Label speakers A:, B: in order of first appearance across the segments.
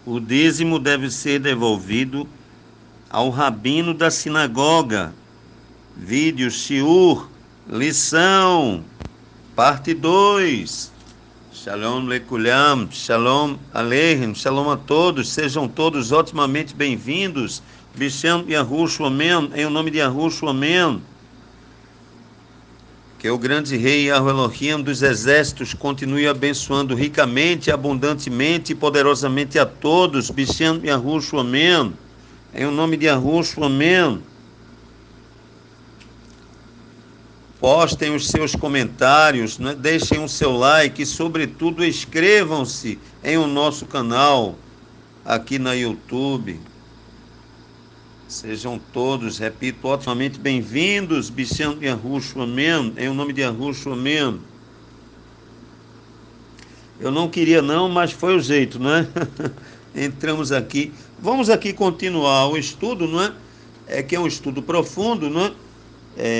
A: O dízimo deve ser devolvido ao rabino da sinagoga. Vídeo Shiur, lição, parte 2. Shalom lekulam, shalom aleichem, shalom a todos, sejam todos otimamente bem-vindos. Bishem Yahushua Amen, em o nome de Yahushua Amen. Que o grande rei Yahweh Elohim dos exércitos continue abençoando ricamente, abundantemente e poderosamente a todos. Bishem Yahushua Amen, em o nome de Yahushua Amen. Postem os seus comentários, né? Deixem o seu like e, sobretudo, inscrevam-se em o nosso canal aqui na YouTube. Sejam todos, repito, otimamente bem-vindos. Bishem Yahushua Amen, em o nome de Yahushua Amen. Eu não queria não, mas foi o jeito, não é? Entramos aqui. Vamos aqui continuar o estudo, não é? Que é um estudo profundo, não é?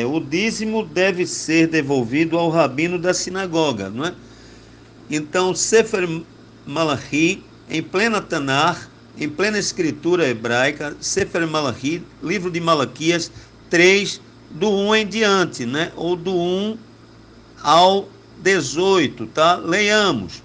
A: O dízimo deve ser devolvido ao rabino da sinagoga, não é? Então, Sefer Malachi, em plena Tanar, em plena escritura hebraica, Sefer Malachi, livro de Malaquias 3, do 1 em diante, né? Ou do 1 ao 18, tá? Leiamos.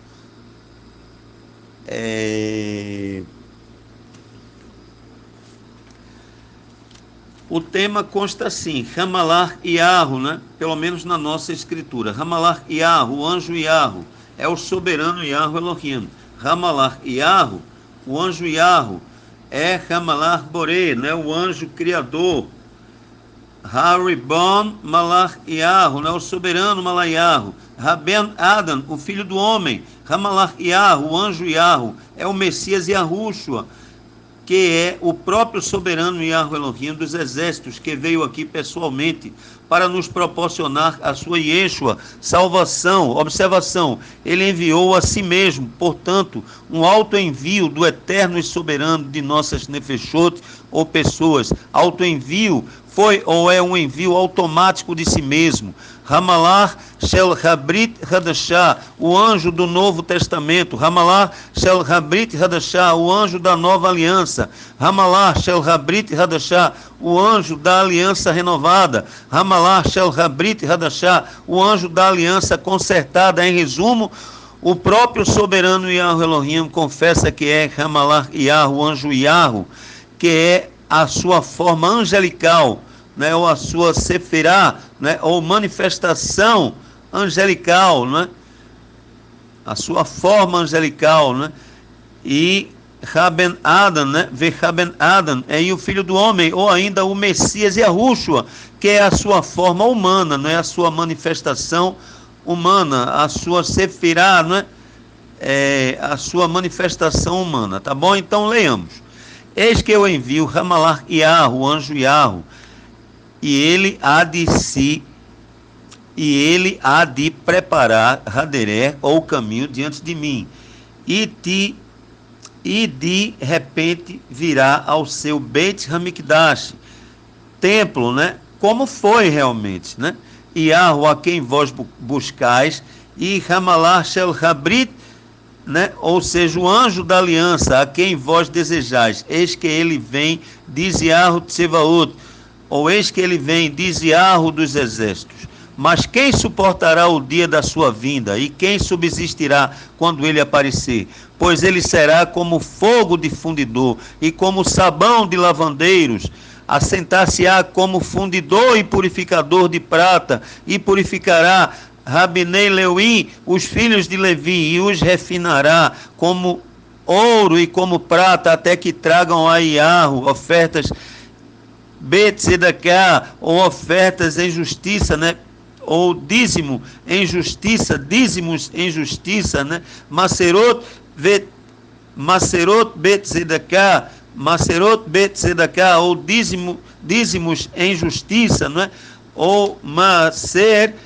A: O tema consta assim: Hamalar Yahu, né? Pelo menos na nossa escritura. Hamalar Yahu, o anjo Yahu, é o soberano Yahweh Elohim. Hamalar Yahu, o anjo Yahu, é Hamalar Boré, né? O anjo criador. Haribon Malar Yahu, né? O soberano Malayahu. Raben Adam, o filho do homem. Hamalar Yahu, o anjo Yahu, é o Messias Yahushua, que é o próprio soberano Yahweh Elohim dos exércitos, que veio aqui pessoalmente para nos proporcionar a sua Yeshua, salvação. Observação, ele enviou a si mesmo, portanto, um autoenvio do eterno e soberano de nossas nefeshot, ou pessoas. Autoenvio foi ou é um envio automático de si mesmo. Hamalar Shel Habrit Hadashah, o anjo do Novo Testamento. Hamalar Shel Habrit Hadashah, o anjo da Nova Aliança. Hamalar Shel Habrit Hadashah, o anjo da Aliança Renovada. Hamalar Shel Habrit Hadashah, o anjo da Aliança Consertada. Em resumo, o próprio soberano Yahweh Elohim confessa que é Hamalar Yahu, o anjo Yahu, que é a sua forma angelical, né, ou a sua sefirá, né, ou manifestação angelical, né, a sua forma angelical, né, e Raben Adam, né, Raben Adam, o filho do homem, ou ainda o Messias Yahushua, que é a sua forma humana, não é a sua manifestação humana, a sua sefirá, não é, a sua manifestação humana, tá bom? Então leiamos. Eis que eu envio Hamalar Yahu, o anjo Yahu, e ele há de preparar Haderé, ou o caminho, diante de mim, e de repente virá ao seu Beit Hamikdash, templo, né? Como foi realmente, né? Yahu, a quem vós buscais, e Hamalar Shel Habrit, né? Ou seja, o anjo da aliança, a quem vós desejais. Eis que ele vem, diz Yahu Tsevaot, ou eis que ele vem, diz Yahu dos exércitos. Mas quem suportará o dia da sua vinda? E quem subsistirá quando ele aparecer? Pois ele será como fogo de fundidor e como sabão de lavandeiros. Assentar-se-á como fundidor e purificador de prata, e purificará Rabinei Leuim, os filhos de Levi, e os refinará como ouro e como prata, até que tragam a Yahu ofertas Betzedaká, ou ofertas em justiça, né? Ou dízimo em justiça, dízimos em justiça, né? Maserot Betzedaká, ou dízimos em justiça, não é? Ou Maser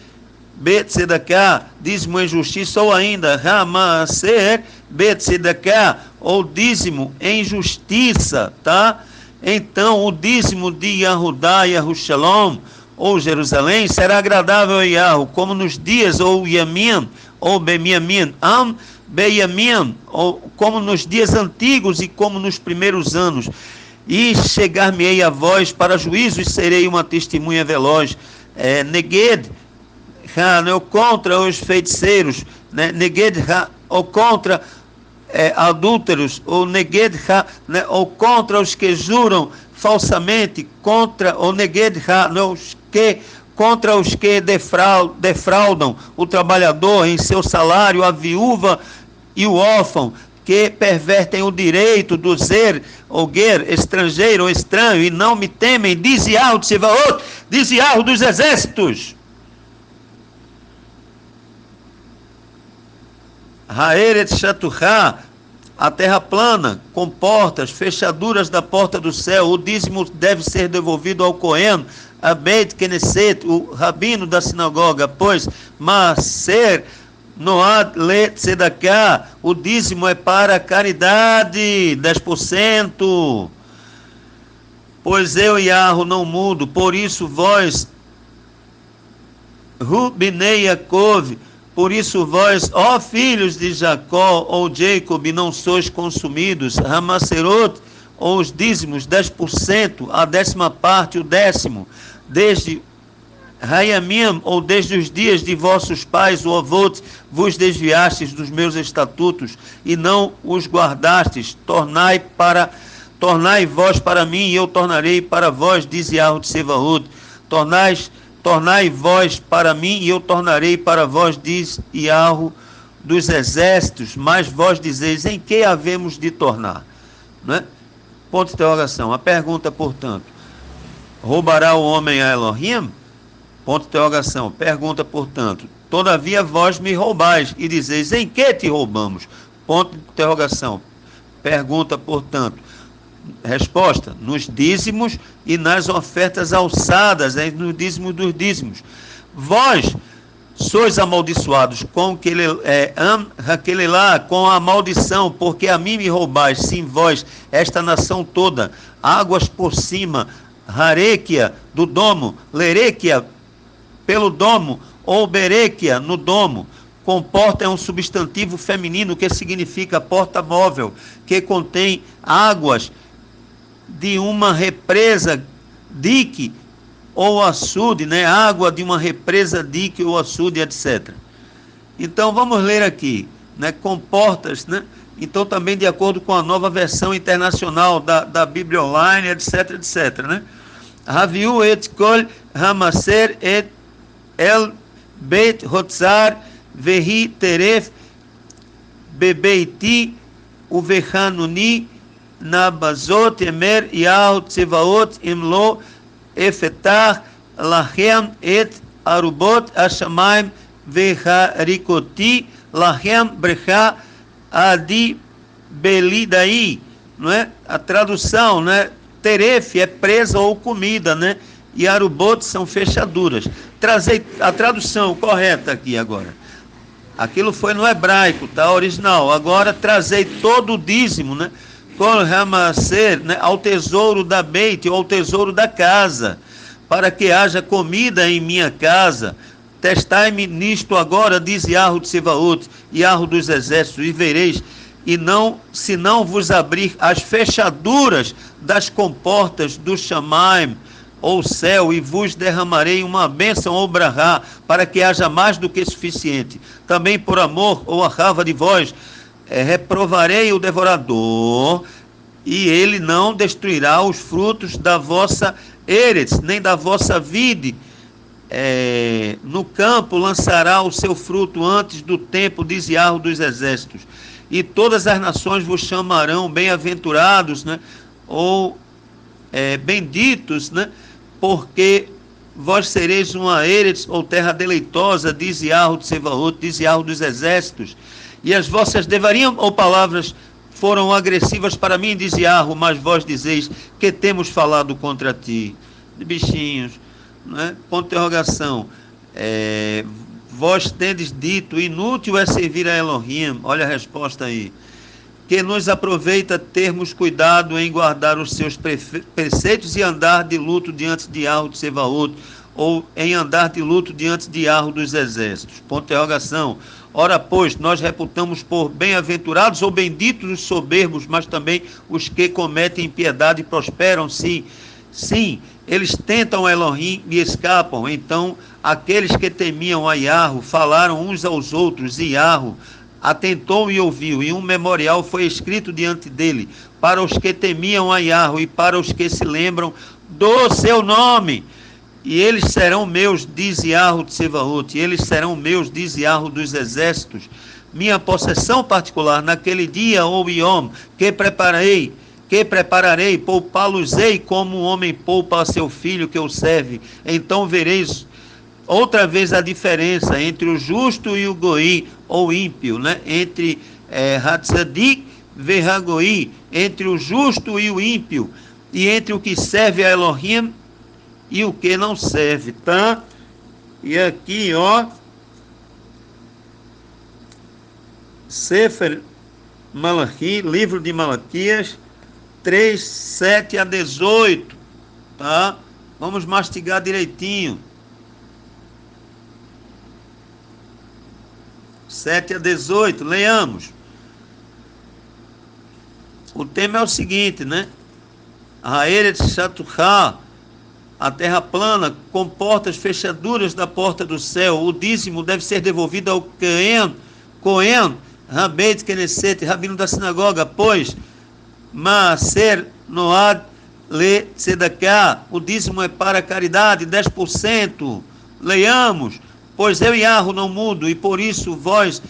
A: Betzedaká, dízimo em justiça, ou ainda Ramaser Betzedaká, ou dízimo em justiça, tá? Então o dízimo de Yahudá, Yahushalom, ou Jerusalém, será agradável a Yahu, como nos dias, ou Yamin, ou Bemiamim, Am Beyamim, ou como nos dias antigos e como nos primeiros anos. E chegar-me-ei a vós para juízo e serei uma testemunha veloz. Neged, ou contra os feiticeiros, né? Neged, ou contra adúlteros, ou neged, ou contra os que juram falsamente, contra o neged, contra os que defraudam o trabalhador em seu salário, a viúva e o órfão, que pervertem o direito do zer, ou ger, estrangeiro ou estranho, e não me temem, diz Yahweh Tsevaot, diz Yahweh dos exércitos. Haeret Shatuchá, a terra plana, com portas, fechaduras da porta do céu. O dízimo deve ser devolvido ao Cohen, a Beit Knesset, o rabino da sinagoga, pois Maser Noad Le Tzedakah, o dízimo é para a caridade, 10%. Pois eu, Yahweh, não mudo, por isso vós, Rubinei Yaakov, por isso vós, ó filhos de Jacó ou Jacob, não sois consumidos, Hamaserot, ou os dízimos, 10%, a 10ª parte, o 10º, desde Rayamim, ou desde os dias de vossos pais, o avot, vos desviastes dos meus estatutos, e não os guardastes, tornai vós para mim, e eu tornarei para vós, diz Yahweh Tsevaot, tornai vós para mim, e eu tornarei para vós, diz Yahweh dos exércitos, mas vós dizeis, em que havemos de tornar? Não é? Ponto de interrogação. A pergunta, portanto, roubará o homem a Elohim? Ponto de interrogação. Pergunta, portanto, todavia vós me roubais, e dizeis, em que te roubamos? Ponto de interrogação. Pergunta, portanto, resposta, nos dízimos e nas ofertas alçadas, nos dízimos dos dízimos. Vós sois amaldiçoados com com a maldição, porque a mim me roubais, sim vós, esta nação toda, águas por cima, Harequia do domo, Lerequia pelo domo, ou Berequia no domo. Com porta é um substantivo feminino que significa porta móvel, que contém águas de uma represa, dique ou açude, né? Água de uma represa, dique ou açude, etc. Então vamos ler aqui, né? Com portas, né? Então também de acordo com a nova versão internacional da Bíblia Online, etc, etc, né? Haviu et kol hamaser et el beit hotzar vehi teref bebeiti uvehanuni Nabazot emer Yahweh Tsevaot imlo efetach lachem et arubot hashamayim veharikoti lachem brecha adi belidai, não é? A tradução, né? Teref é presa ou comida, né? E arubot são fechaduras. Trazei a tradução correta aqui agora. Aquilo foi no hebraico, tá? Original. Agora trazei todo o dízimo, né? Né, ao tesouro da Beit, ou ao tesouro da casa, para que haja comida em minha casa. Testai-me nisto agora, diz Yahweh Tsevaot, Yahweh dos exércitos, e vereis, e não, se não vos abrir as fechaduras das comportas do Shamaim, ou céu, e vos derramarei uma bênção ou brahá, para que haja mais do que suficiente. Também por amor, ou a rava de vós, reprovarei o devorador, e ele não destruirá os frutos da vossa eretz, nem da vossa vide. No campo lançará o seu fruto antes do tempo, diz Yahweh dos exércitos. E todas as nações vos chamarão bem-aventurados, né? Ou benditos, né? Porque vós sereis uma eretz, ou terra deleitosa, diz Yahweh Tsevaot, diz Yahweh dos exércitos. E as vossas devariam ou palavras foram agressivas para mim, diz Yahweh, mas vós dizeis que temos falado contra ti. De bichinhos, né? Ponto de interrogação. Vós tendes dito, inútil é servir a Elohim. Olha a resposta aí. Que nos aproveita termos cuidado em guardar os seus preceitos e andar de luto diante de Yahweh de Sevaot, ou em andar de luto diante de Yahweh dos exércitos. Ponto de interrogação. Ora, pois, nós reputamos por bem-aventurados ou benditos os soberbos, mas também os que cometem impiedade prosperam, sim. Sim, eles tentam Elohim e escapam. Então, aqueles que temiam a Yahweh falaram uns aos outros, e Yahweh atentou e ouviu, e um memorial foi escrito diante dele, para os que temiam a Yahweh e para os que se lembram do seu nome. E eles serão meus, diz Yahweh de Sebaot, e eles serão meus, diz Yahweh dos exércitos, minha possessão particular naquele dia, ou Yom, que prepararei, poupá-los-ei como um homem poupa a seu filho que o serve. Então vereis outra vez a diferença entre o justo e o goi, ou ímpio, né? Entre Hatzadik verhagoi, entre o justo e o ímpio, e entre o que serve a Elohim e o que não serve, tá? E aqui, ó, Sefer Malachi, livro de Malaquias, 3, 7 a 18, tá? Vamos mastigar direitinho. 7 a 18, leiamos. O tema é o seguinte, né? Ha'eretz Shatuchá, a terra plana, com portas fechaduras da porta do céu. O dízimo deve ser devolvido ao Cohen, Rabeit Knesset, rabino da sinagoga, pois Maaser Noad Le Tzedakah, o dízimo é para a caridade, 10%. Leiamos, pois eu Yahweh não mudo, e por isso vós,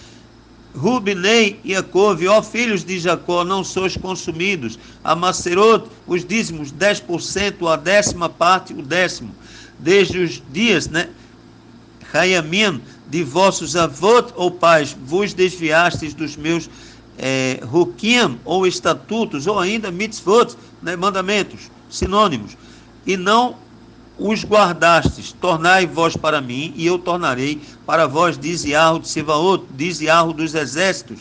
A: Rubinei e Jacob, ó filhos de Jacó, não sois consumidos. A Maserot, os dízimos, 10%, a 10ª parte, o 10º. Desde os dias, né? Hayamim, de vossos avós ou pais, vos desviastes dos meus Hukim, ou estatutos, ou ainda mitzvot, né? Mandamentos, sinônimos, e não os guardastes. Tornai vós para mim, e eu tornarei para vós, diz Yahweh de Sebaot, diz Yahweh dos exércitos.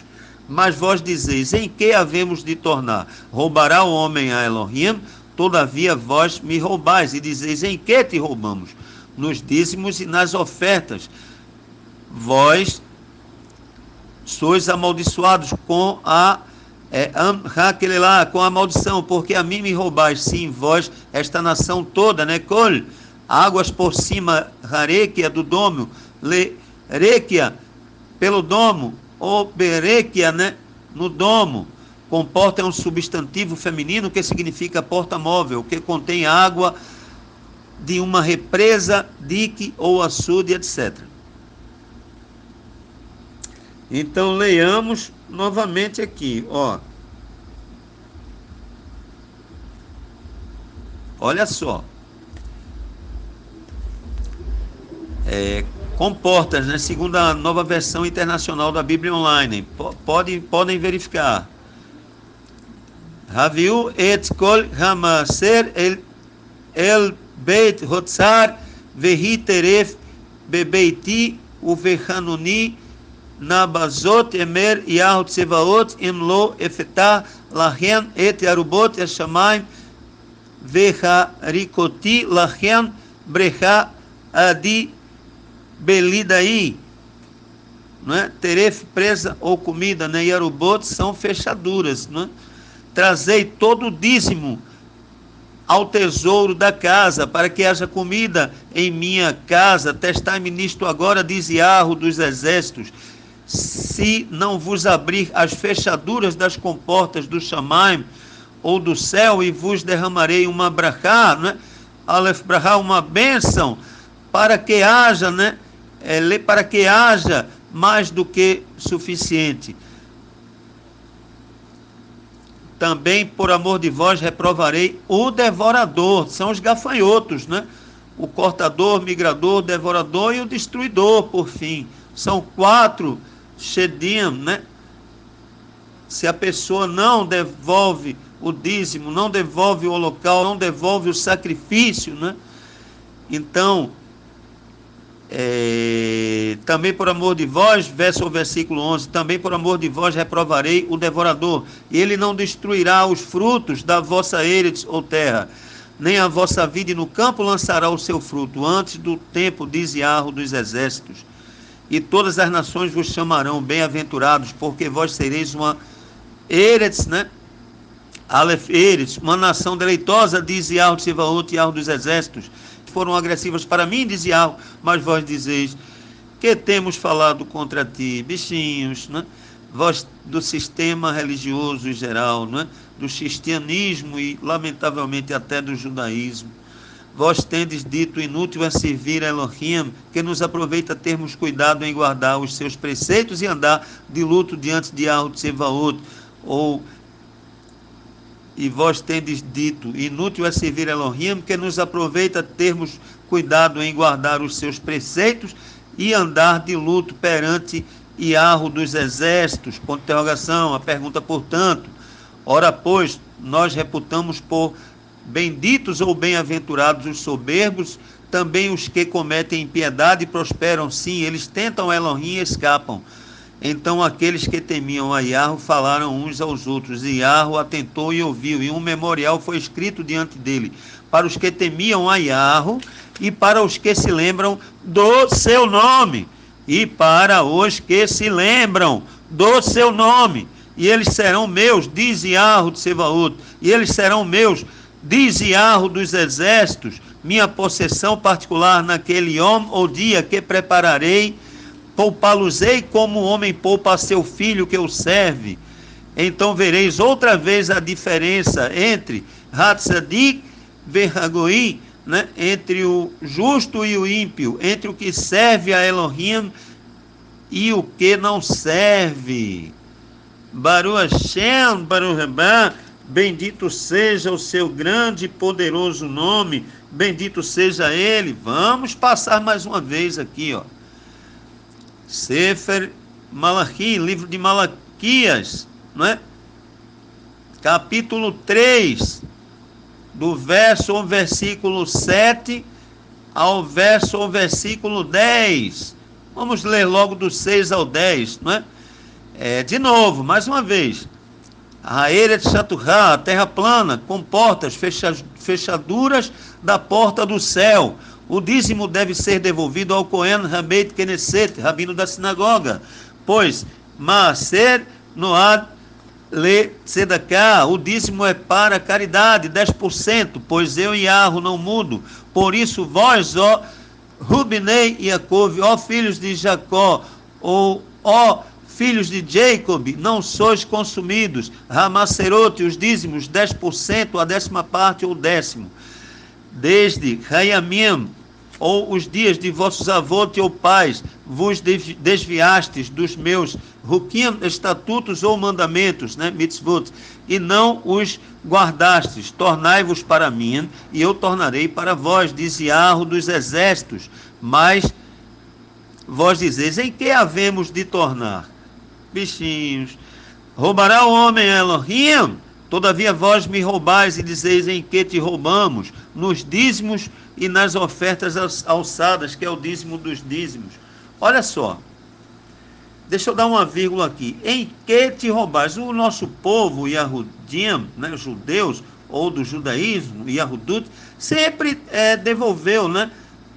A: Mas vós dizeis, em que havemos de tornar? Roubará o homem a Elohim? Todavia vós me roubais, e dizeis, em que te roubamos? Nos dízimos e nas ofertas. Vós sois amaldiçoados com com a maldição, porque a mim me roubais, sim, vós, esta nação toda, né? Col, águas por cima, Harekia do domo, Rekia pelo domo, ou Berekia, né? No domo. Comporta é um substantivo feminino que significa porta móvel, que contém água de uma represa, dique ou açude, etc. Então leiamos novamente aqui, ó. Olha só. Comportas, né? Segundo a nova versão internacional da Bíblia Online. Podem verificar. Haviu et kol hamaser el beit hotzar vehi teref bebeiti uvehanuni Nabazot emer Yahweh Tsevaot em lo efetah lahen et arubot eshamayim veharikoti lahen brecha adi belidai, né? Teref, presa ou comida, né? E arubot são fechaduras, né? Trazei todo o dízimo ao tesouro da casa, para que haja comida em minha casa. Testai-me nisto agora, diz Yahweh dos exércitos, se não vos abrir as fechaduras das comportas do Shamaim ou do céu, e vos derramarei uma brachá, né? Aleph brachá, uma bênção, para que haja, né? Para que haja mais do que suficiente. Também, por amor de vós, reprovarei o devorador, são os gafanhotos, né? O cortador, migrador, devorador e o destruidor, por fim. São 4 shedim, né? Se a pessoa não devolve o dízimo, não devolve o holocausto, não devolve o sacrifício, né? Então, também por amor de vós, versículo 11, também por amor de vós reprovarei o devorador, e ele não destruirá os frutos da vossa eretz ou terra, nem a vossa vide no campo lançará o seu fruto, antes do tempo, diz Yahweh dos exércitos. e todas as nações vos chamarão bem-aventurados, porque vós sereis uma Eretz, né? Aleph Eretz, uma nação deleitosa, diz Yahweh Tsevaot, Yahweh dos exércitos. Foram agressivas para mim, diz Yahweh, mas vós dizeis que temos falado contra ti, bichinhos, né? Vós do sistema religioso em geral, né? Do cristianismo e, lamentavelmente, até do judaísmo. Vós tendes dito, inútil é servir a Elohim, que nos aproveita termos cuidado em guardar os seus preceitos e andar de luto diante de Yahweh Tsevaot. E vós tendes dito, inútil é servir a Elohim, que nos aproveita termos cuidado em guardar os seus preceitos e andar de luto perante Yahweh dos exércitos. Ponto de interrogação, a pergunta, portanto. Ora, pois, nós reputamos por benditos ou bem-aventurados os soberbos, também os que cometem impiedade prosperam, sim, eles tentam Elohim e escapam. Então aqueles que temiam a Yahweh falaram uns aos outros, e Yahweh atentou e ouviu, e um memorial foi escrito diante dele, para os que temiam a Yahweh e para os que se lembram do seu nome, e para os que se lembram do seu nome, e eles serão meus, diz Yahweh de Tsevaot, e eles serão meus, diz Yahweh dos exércitos, minha possessão particular naquele homem ou dia que prepararei, poupá-los-ei como o homem poupa a seu filho que o serve. Então vereis outra vez a diferença entre Hatzadik Verhagoim, né? Entre o justo e o ímpio, entre o que serve a Elohim e o que não serve. Baruch Hashem, Baruch Rabá, bendito seja o seu grande e poderoso nome, bendito seja ele. Vamos passar mais uma vez aqui, ó. Sefer Malachi, livro de Malaquias, não é? Capítulo 3, do versículo 7 ao versículo 10. Vamos ler logo do 6 ao 10, não é? De novo, mais uma vez. A Eretz Shaturá, a terra plana, com portas, fechaduras da porta do céu. O dízimo deve ser devolvido ao Cohen Rabeit Knesset, rabino da sinagoga, pois Maaser Noad Le Tzedakah, o dízimo é para caridade, 10%, pois eu e Yahweh não mudo. Por isso vós, ó Rubinei e Jacob, ó filhos de Jacó, ou ó filhos de Jacob, não sois consumidos. Ramacerote, os dízimos, 10%, a 10ª parte ou 10º. Desde Hayamim, ou os dias de vossos avós ou pais, vos desviastes dos meus Hukim, estatutos ou mandamentos, né, mitzvot, e não os guardastes. Tornai-vos para mim, e eu tornarei para vós, diz Yahweh dos exércitos. Mas vós dizeis, em que havemos de tornar? Bichinhos. Roubará o homem a Elohim? Todavia vós me roubais e dizeis, em que te roubamos? Nos dízimos e nas ofertas alçadas, que é o dízimo dos dízimos. Olha só, deixa eu dar uma vírgula aqui. Em que te roubais? O nosso povo, Yahudim, né, os judeus, ou do judaísmo, Yahudut, sempre devolveu, né,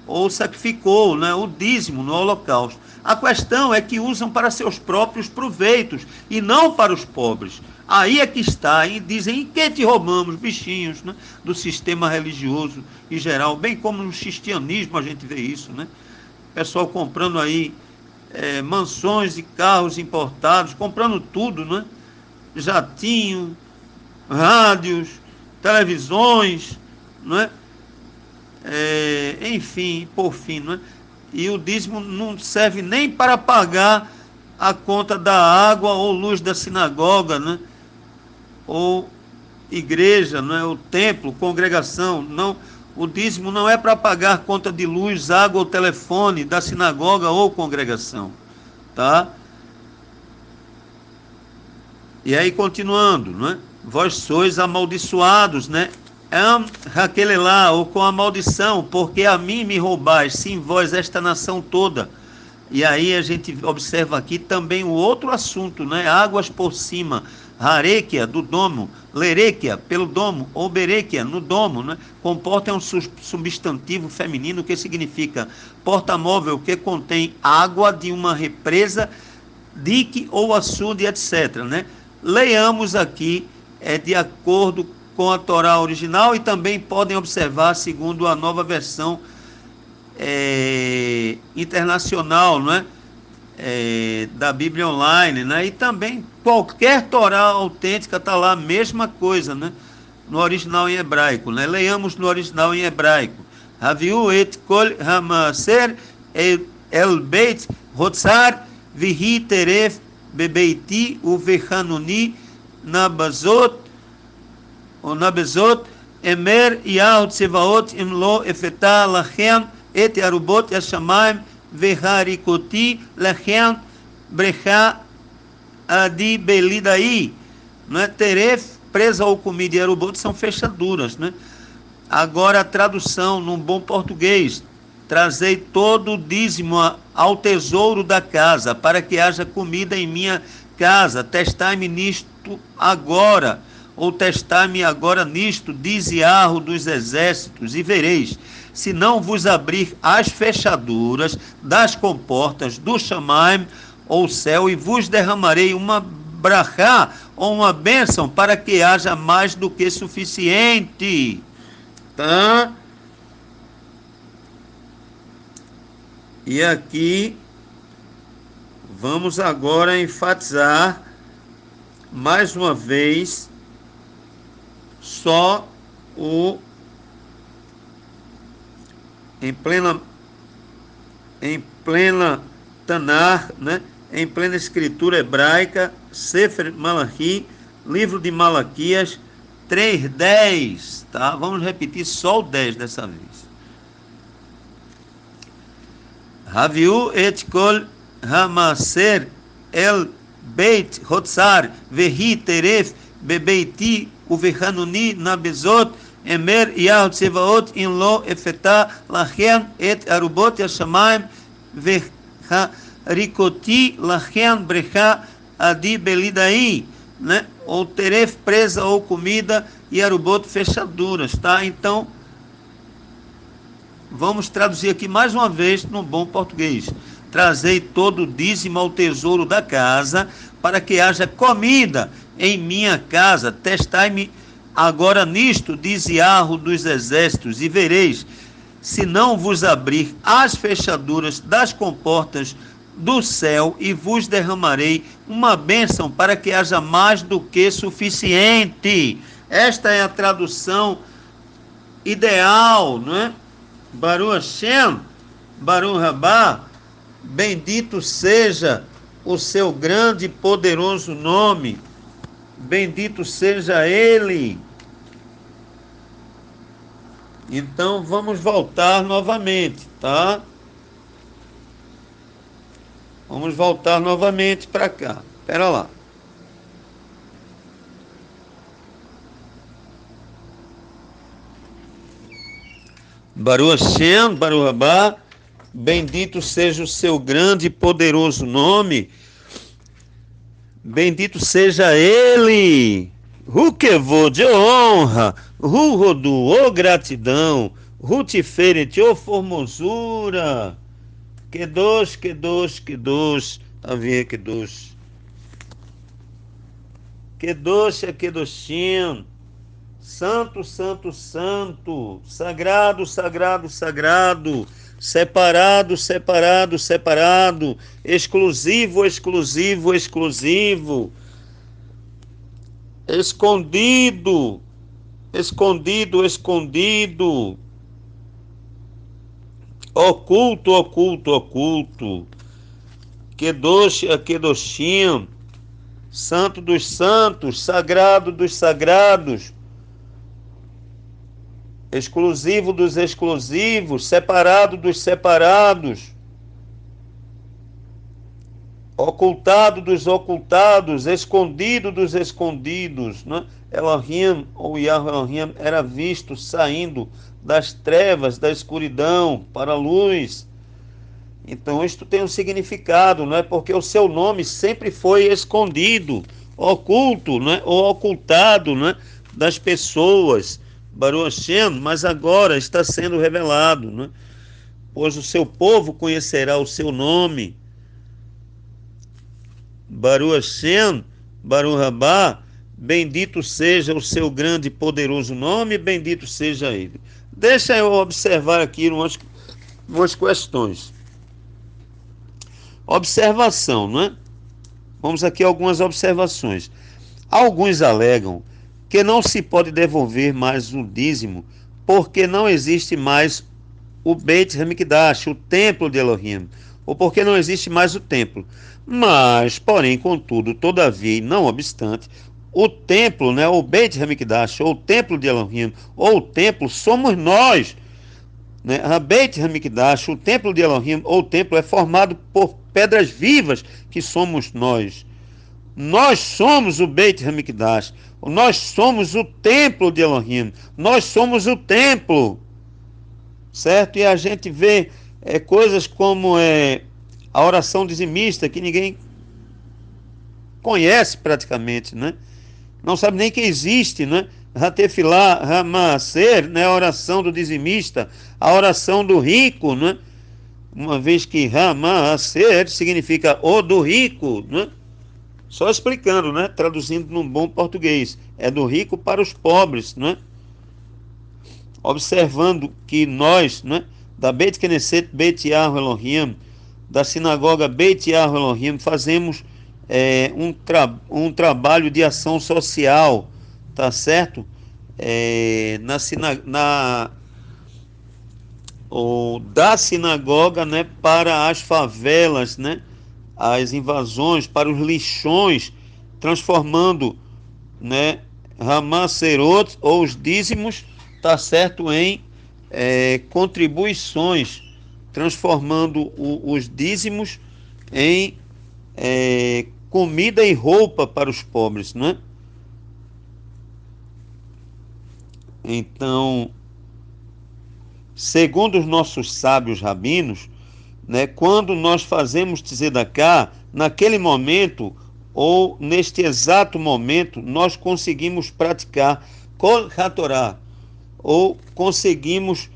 A: ou sacrificou, né, o dízimo no holocausto. A questão é que usam para seus próprios proveitos e não para os pobres. Aí é que está, e dizem, em que te roubamos, bichinhos, né, do sistema religioso em geral, bem como no cristianismo a gente vê isso, né? Pessoal comprando aí mansões e carros importados, comprando tudo, né? Jatinho, rádios, televisões, né? Enfim, por fim, né? E o dízimo não serve nem para pagar a conta da água ou luz da sinagoga, né? Ou igreja, não é? O templo, congregação, não. O dízimo não é para pagar conta de luz, água ou telefone da sinagoga ou congregação, tá? E aí continuando, não é? Vós sois amaldiçoados, né? Raquelelá, ou com a maldição, porque a mim me roubais, sim, vós, esta nação toda. E aí a gente observa aqui também o outro assunto, né? Águas por cima, Harequia, do domo, Lerequia, pelo domo, ou Berequia, no domo, né? Comporta é um substantivo feminino que significa porta-móvel que contém água de uma represa, dique ou açude, etc., né? Leiamos aqui, de acordo com a Torá original, e também podem observar, segundo a nova versão internacional, não é? Da Bíblia Online, né? E também qualquer Torá autêntica está lá a mesma coisa, né? No original em hebraico, né? Leiamos no original em hebraico. Haviu et kol hamaser el beit rotzar vihi teref bebeiti uvechanuni nabazot ou nabezot emer yahut tsevaot imlo efetah lachem et arubot yashamayim verharikoti lachem brecha adi belidai, né? Teref, presa ou comida, e arubot são fechaduras, né? Agora a tradução num bom português: trazei todo o dízimo ao tesouro da casa, para que haja comida em minha casa. Testai-me nisto agora, ou testai-me agora nisto, diz Yahweh dos exércitos, e vereis, se não vos abrir as fechaduras das comportas do Shamaim, ou céu, e vos derramarei uma brachá, ou uma bênção, para que haja mais do que suficiente. Tá? E aqui vamos agora enfatizar mais uma vez só o em plena Tanar, né? Em plena escritura hebraica, Sefer Malachi, livro de Malaquias 3:10, tá? Vamos repetir só o 10 dessa vez. Haviu et kol hamaser el beit hotzar vehi teref bebeiti uvechanuni nabezot emer yahut tsevaot in lo efetah lachem et arubot yashamayim verharikoti lachem brecha adi belidai, né? Ou teref, presa ou comida, e arubot, fechaduras, tá? Então vamos traduzir aqui mais uma vez no bom português: trazei todo o dízimo ao tesouro da casa, para que haja comida em minha casa. Testai-me agora nisto, diz Yahweh dos exércitos, e vereis, se não vos abrir as fechaduras das comportas do céu, e vos derramarei uma bênção, para que haja mais do que suficiente. Esta é a tradução ideal, não é? Baruch Hashem, Baruch Rabá, bendito seja o seu grande e poderoso nome, bendito seja ele. Então vamos voltar novamente, tá? Vamos voltar novamente para cá. Espera lá. Baruch Hashem, Baruch Rabá, bendito seja o seu grande e poderoso nome, bendito seja ele. Rukevô de honra, Rurodu, ô gratidão, Rutiferet, ô formosura, Kedosh, Kedosh, Kedosh, havia Kedosh. Kedosh é Kedoshim, santo, santo, santo, sagrado, sagrado, sagrado, separado, separado, separado, exclusivo, exclusivo, exclusivo, escondido, escondido, escondido, oculto, oculto, oculto, Kedosh é Kedoshim, santo dos santos, sagrado dos sagrados, exclusivo dos exclusivos, separado dos separados, ocultado dos ocultados, escondido dos escondidos, né? Elohim, ou Yahweh Elohim, era visto saindo das trevas, da escuridão, para a luz. Então isto tem um significado, não é? Porque o seu nome sempre foi escondido, oculto, não é? Ou ocultado, não é? Das pessoas, Baruch Hashem, mas agora está sendo revelado, não é? Pois o seu povo conhecerá o seu nome, Baruch Hashem, Baruch Rabá, bendito seja o seu grande e poderoso nome, bendito seja ele. Deixa eu observar aqui umas questões. Observação, não é? Vamos aqui a algumas observações. Alguns alegam que não se pode devolver mais o dízimo porque não existe mais o Beit Hamikdash, o templo de Elohim, ou porque não existe mais o templo. Mas, porém, contudo, todavia e não obstante, o templo, né, o Beit Hamikdash, ou o templo de Elohim, ou o templo, somos nós, né? A Beit Hamikdash, o templo de Elohim, ou o templo, é formado por pedras vivas, que somos nós. Nós somos o Beit Hamikdash, nós somos o templo de Elohim, nós somos o templo, certo? E a gente vê coisas como a oração dizimista, que ninguém conhece praticamente, né? Não sabe nem que existe, né? Hatefilá, Hamaser, né? A oração do dizimista, a oração do rico, né? Uma vez que Hamaser significa o do rico, né? Só explicando, né? Traduzindo num bom português, é do rico para os pobres, né? Observando que nós, né? Da Beit Knesset Beit Yahu Elohim, da sinagoga Beit Yahu Elohim, fazemos um trabalho de ação social, tá certo? Da sinagoga, né, para as favelas, né, as invasões, para os lixões, transformando, né, Ramaserot, ou os dízimos, tá certo, em contribuições, transformando os dízimos em comida e roupa para os pobres, né? Então, segundo os nossos sábios rabinos, né, quando nós fazemos tzedakah, naquele momento ou neste exato momento, nós conseguimos praticar Kol HaTorah, ou conseguimos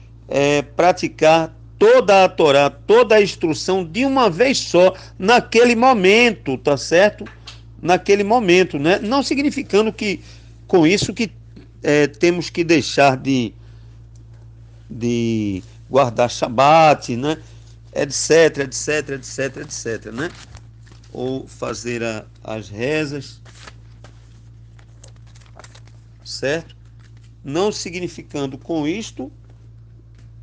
A: praticar toda a Torá, toda a instrução de uma vez só, naquele momento, tá certo? Naquele momento, né? Não significando que, com isso, que temos que deixar de guardar Shabat, né? Etc, etc, etc, etc, né? Ou fazer as rezas, certo? Não significando com isto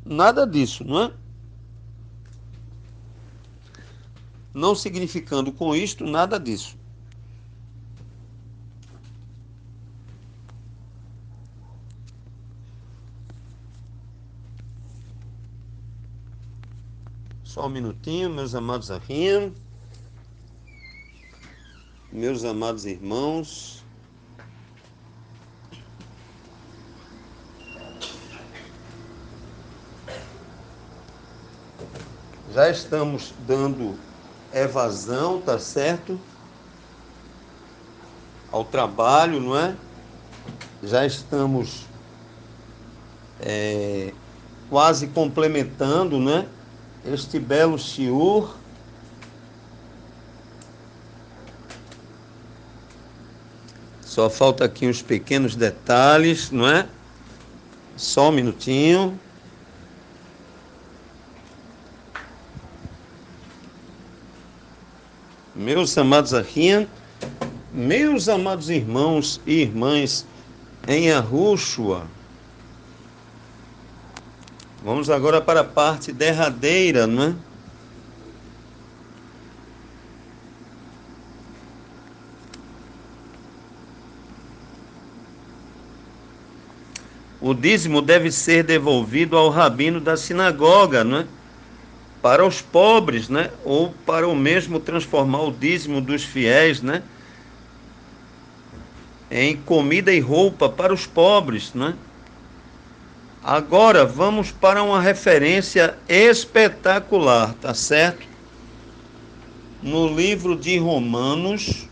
A: nada disso, não é? Não significando com isto nada disso. Só um minutinho, meus amados ahim, meus amados irmãos. Já estamos dando evasão, tá certo? Ao trabalho, não é? Já estamos quase complementando, né? Este belo shiur. Só falta aqui uns pequenos detalhes, não é? Só um minutinho. Meus amados ahim, meus amados irmãos e irmãs em Yahushua, vamos agora para a parte derradeira, não é? O dízimo deve ser devolvido ao rabino da sinagoga, não é? Para os pobres, né? Ou para o mesmo transformar o dízimo dos fiéis, né? Em comida e roupa para os pobres, né? Agora vamos para uma referência espetacular, tá certo? No livro de Romanos,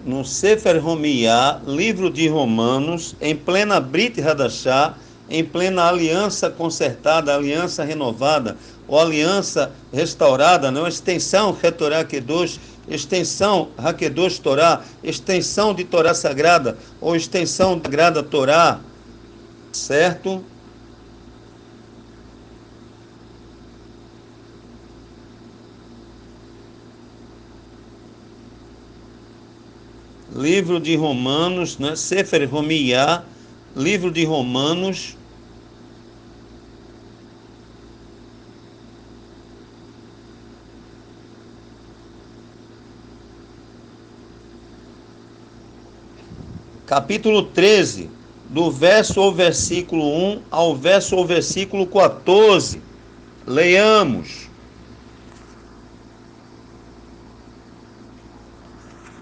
A: no Sefer Romiyah, livro de Romanos, em plena Brit Hadashah, em plena aliança consertada, aliança renovada, ou aliança restaurada, não extensão Retorá Kedosh, extensão Hakedosh Torá, extensão de Torá Sagrada, ou extensão da Sagrada Torá, certo? Livro de Romanos, né? Sefer Romiyah, livro de Romanos, capítulo 13, do verso ou versículo 1 ao verso ou versículo 14. Leiamos.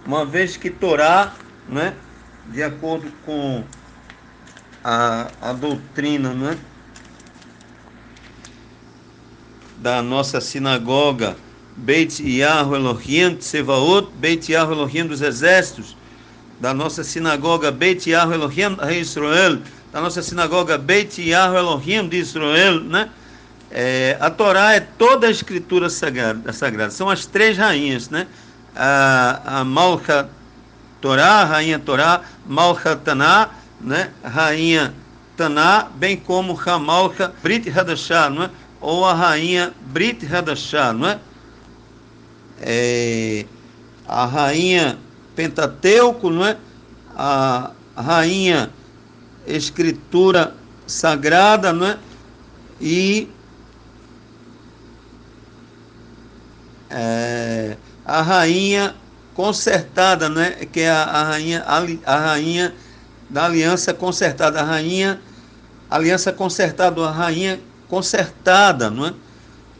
A: Uma vez que Torá, né, de acordo com a doutrina, né, da nossa sinagoga, Beit Yahu Elohim Tsevaot, Beit Yahu Elohim dos exércitos, da nossa sinagoga Beit Yahu Elohim de Israel, da nossa sinagoga Beit Yahu Elohim de Israel, né? A Torá é toda a escritura sagrada. São as três rainhas, né? A Malcha Torá, rainha Torá, Malcha Taná, né? Rainha Taná, bem como Hamalcha Brit Hadashah, não é? Ou a rainha Brit Hadashah, não é? A rainha Pentateuco, não é? A rainha Escritura Sagrada, não é? E a rainha consertada, né? Que é a rainha da aliança consertada, aliança consertada, a rainha consertada, não é?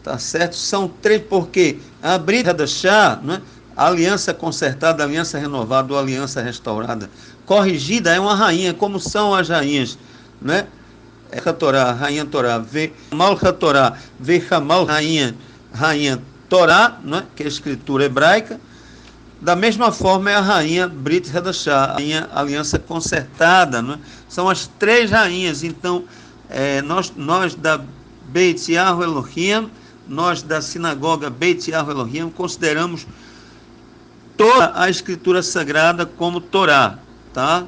A: Tá certo? São três, porque a Brit Hadashah, não é? A aliança consertada, a aliança renovada, a aliança restaurada, corrigida, é uma rainha, como são as rainhas, né? A Torá, rainha Torá, Malcha Torá, Hamal, rainha Torá, né? Que é a escritura hebraica. Da mesma forma é a rainha Brit Hadashah, a rainha aliança consertada, né? São as três rainhas. Então, nós da Beit Yahu Elohim, nós da sinagoga Beit Yahu Elohim, consideramos toda a escritura sagrada como Torá, tá?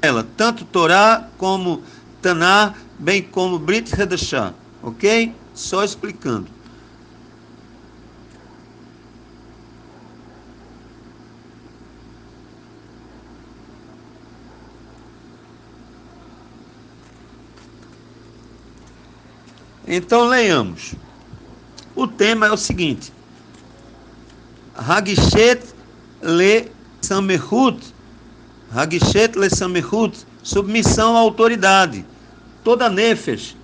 A: Ela, tanto Torá como Taná, bem como Brit Hadashah, ok? Só explicando. Então, leiamos. O tema é o seguinte: Hagishet le Samehut, submissão à autoridade. Toda nefesh,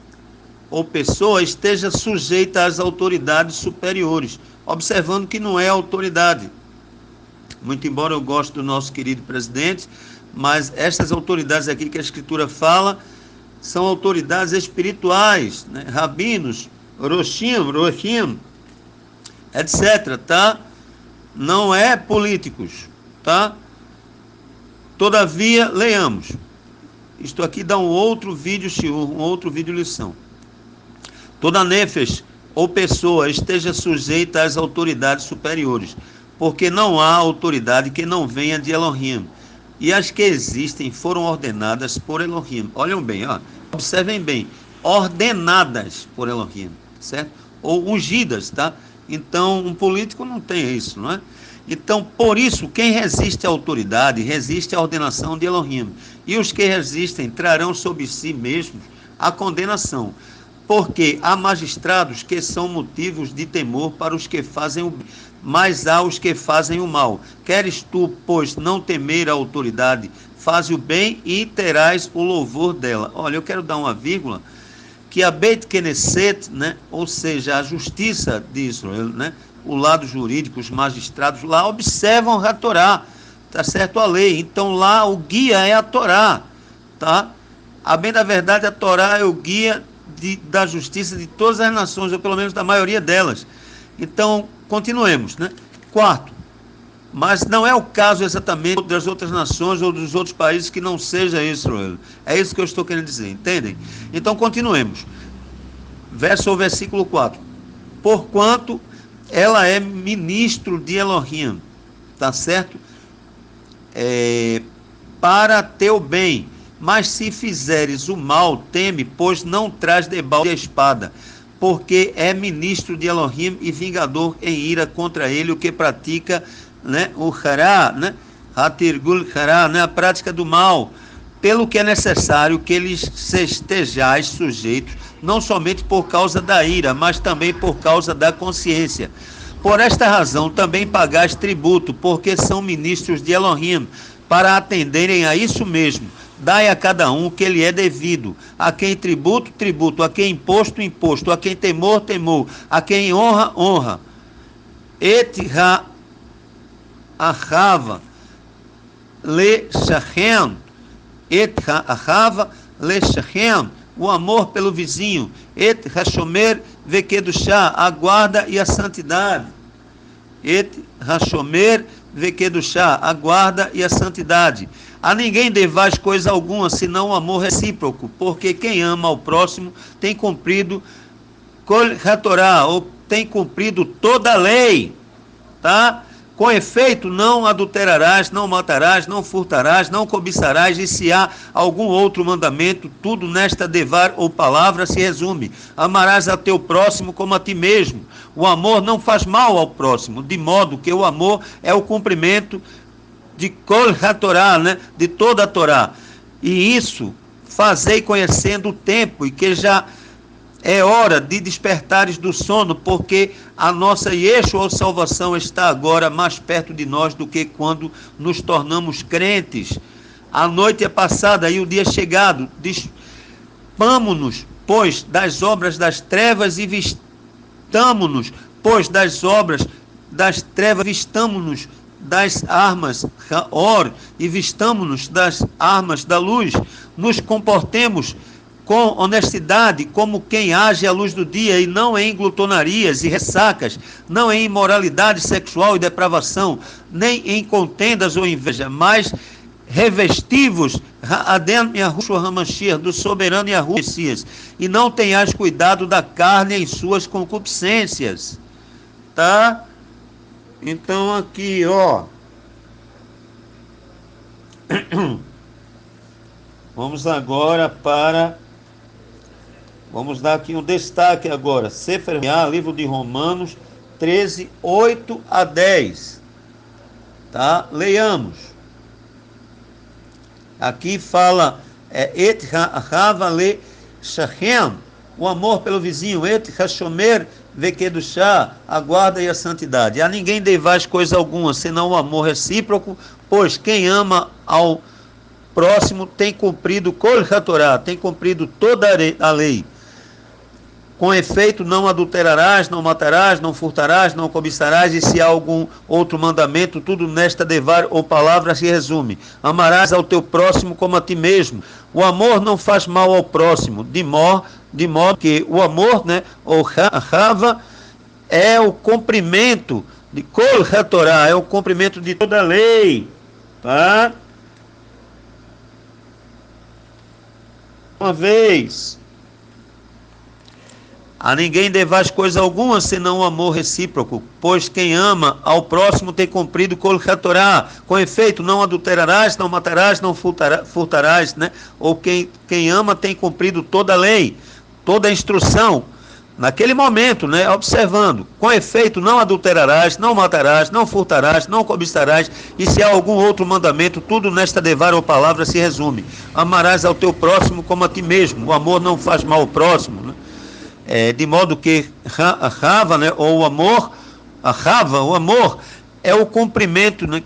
A: ou pessoa, esteja sujeita às autoridades superiores, observando que não é autoridade. Muito embora eu goste do nosso querido presidente, mas estas autoridades aqui que a Escritura fala são autoridades espirituais, né? Rabinos, roshim, etc., tá? Não é políticos, tá? Todavia, leiamos. Isto aqui dá um outro vídeo shiur, um outro vídeo lição. Toda nefesh, ou pessoa, esteja sujeita às autoridades superiores, porque não há autoridade que não venha de Elohim. E as que existem foram ordenadas por Elohim. Olhem bem, ó. Observem bem, ordenadas por Elohim, certo? Ou ungidas, tá? Então, um político não tem isso, não é? Então, por isso, quem resiste à autoridade, resiste à ordenação de Elohim. E os que resistem trarão sobre si mesmos a condenação. Porque há magistrados que são motivos de temor para os que fazem o bem, mas há os que fazem o mal. Queres tu, pois, não temer a autoridade, faz o bem e terás o louvor dela. Olha, eu quero dar uma vírgula, que a Beit Knesset, né, ou seja, a justiça de Israel, né, o lado jurídico, os magistrados lá observam a Torá, tá certo, a lei. Então lá o guia é a Torá, tá? A bem da verdade, a Torá é o guia da justiça de todas as nações, ou pelo menos da maioria delas. Então, continuemos, né? Quarto, mas não é o caso exatamente das outras nações ou dos outros países que não seja Israel. É isso que eu estou querendo dizer, entendem? Então, continuemos. Versículo 4. Porquanto ela é ministro de Elohim, tá certo? Para teu bem. Mas se fizeres o mal, teme, pois não traz debalde a espada, porque é ministro de Elohim e vingador em ira contra ele o que pratica, né, o hará, né, hatirgul hará, né, a prática do mal, pelo que é necessário que eles estejais sujeitos, não somente por causa da ira, mas também por causa da consciência. Por esta razão também pagais tributo, porque são ministros de Elohim, para atenderem a isso mesmo. Dai a cada um o que lhe é devido, a quem tributo, tributo, a quem imposto, imposto, a quem temor, temor, a quem honra, honra. Et ha'achava le shachem, et ha'achava le shachem, o amor pelo vizinho, et hashomer vekedushá, a guarda e a santidade. Et hashomer vekedushá, a guarda e a santidade. A ninguém devais coisa alguma, senão o amor recíproco, porque quem ama ao próximo tem cumprido kol hatorá, ou tem cumprido toda a lei, tá? Com efeito, não adulterarás, não matarás, não furtarás, não cobiçarás, e se há algum outro mandamento, tudo nesta devar ou palavra se resume. Amarás a teu próximo como a ti mesmo. O amor não faz mal ao próximo, de modo que o amor é o cumprimento de Kol HaTorá, né, de toda a Torá. E isso fazei conhecendo o tempo, e que já é hora de despertares do sono, porque a nossa Yeshua, ou salvação, está agora mais perto de nós do que quando nos tornamos crentes. A noite é passada e o dia é chegado. Dispamo-nos, pois, das obras das trevas e vistamo-nos, pois, das obras das trevas, vistamo-nos das armas Or, e vistamo-nos das armas da luz. Nos comportemos com honestidade, como quem age à luz do dia, e não em glutonarias e ressacas, não em imoralidade sexual e depravação, nem em contendas ou inveja, mas revestivos Ha'adem Yahushua HaMashiach, do soberano Yahushua Messias, e não tenhais cuidado da carne em suas concupiscências. Tá? Então aqui, ó, vamos agora vamos dar aqui um destaque agora, Sefer Yah, livro de Romanos 13, 8 a 10, tá? Leiamos. Aqui fala, Et ha'achava le shachem, o amor pelo vizinho, Et hashomer vekedushá, a guarda e a santidade. A ninguém devais coisa alguma, senão o amor recíproco, pois quem ama ao próximo tem cumprido Kol HaTorá, tem cumprido toda a lei. Com efeito, não adulterarás, não matarás, não furtarás, não cobiçarás, e se há algum outro mandamento, tudo nesta devar ou palavra se resume. Amarás ao teu próximo como a ti mesmo. O amor não faz mal ao próximo, de modo que o amor, né, ou Hava, é o cumprimento de Kol HaTorá, é o cumprimento de toda a lei, tá? Uma vez, a ninguém devais coisa alguma, senão o amor recíproco, pois quem ama ao próximo tem cumprido Kol HaTorá. Com efeito, não adulterarás, não matarás, não furtarás, né? Ou quem ama tem cumprido toda a lei, toda a instrução, naquele momento, né? Observando. Com efeito, não adulterarás, não matarás, não furtarás, não cobiçarás, e se há algum outro mandamento, tudo nesta devar ou palavra se resume. Amarás ao teu próximo como a ti mesmo. O amor não faz mal ao próximo, né? de modo que a rava, né, ou o amor, o amor é o cumprimento, né,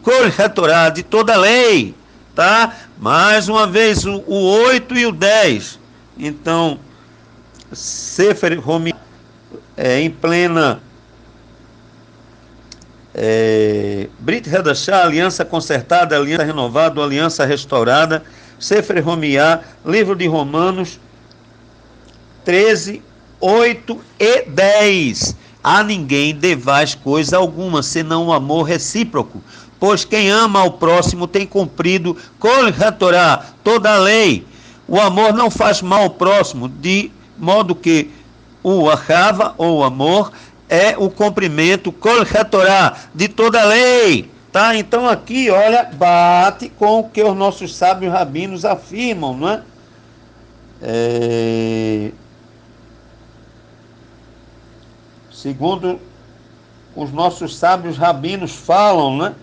A: de toda a lei, tá? Mais uma vez o 8 e o 10. Então, Sefer Romi em plena Brit Hadashah, aliança consertada, aliança renovada, aliança restaurada. Sefer Romiá, livro de Romanos 13, 8 e 10. A ninguém devais coisa alguma, senão o amor recíproco. Pois quem ama ao próximo tem cumprido Kol HaTorá, toda a lei. O amor não faz mal ao próximo, de modo que o Ahava, ou amor, é o cumprimento Kol HaTorá, de toda a lei. Tá? Então aqui, olha, bate com o que os nossos sábios rabinos afirmam, não é? Segundo os nossos sábios rabinos falam, né,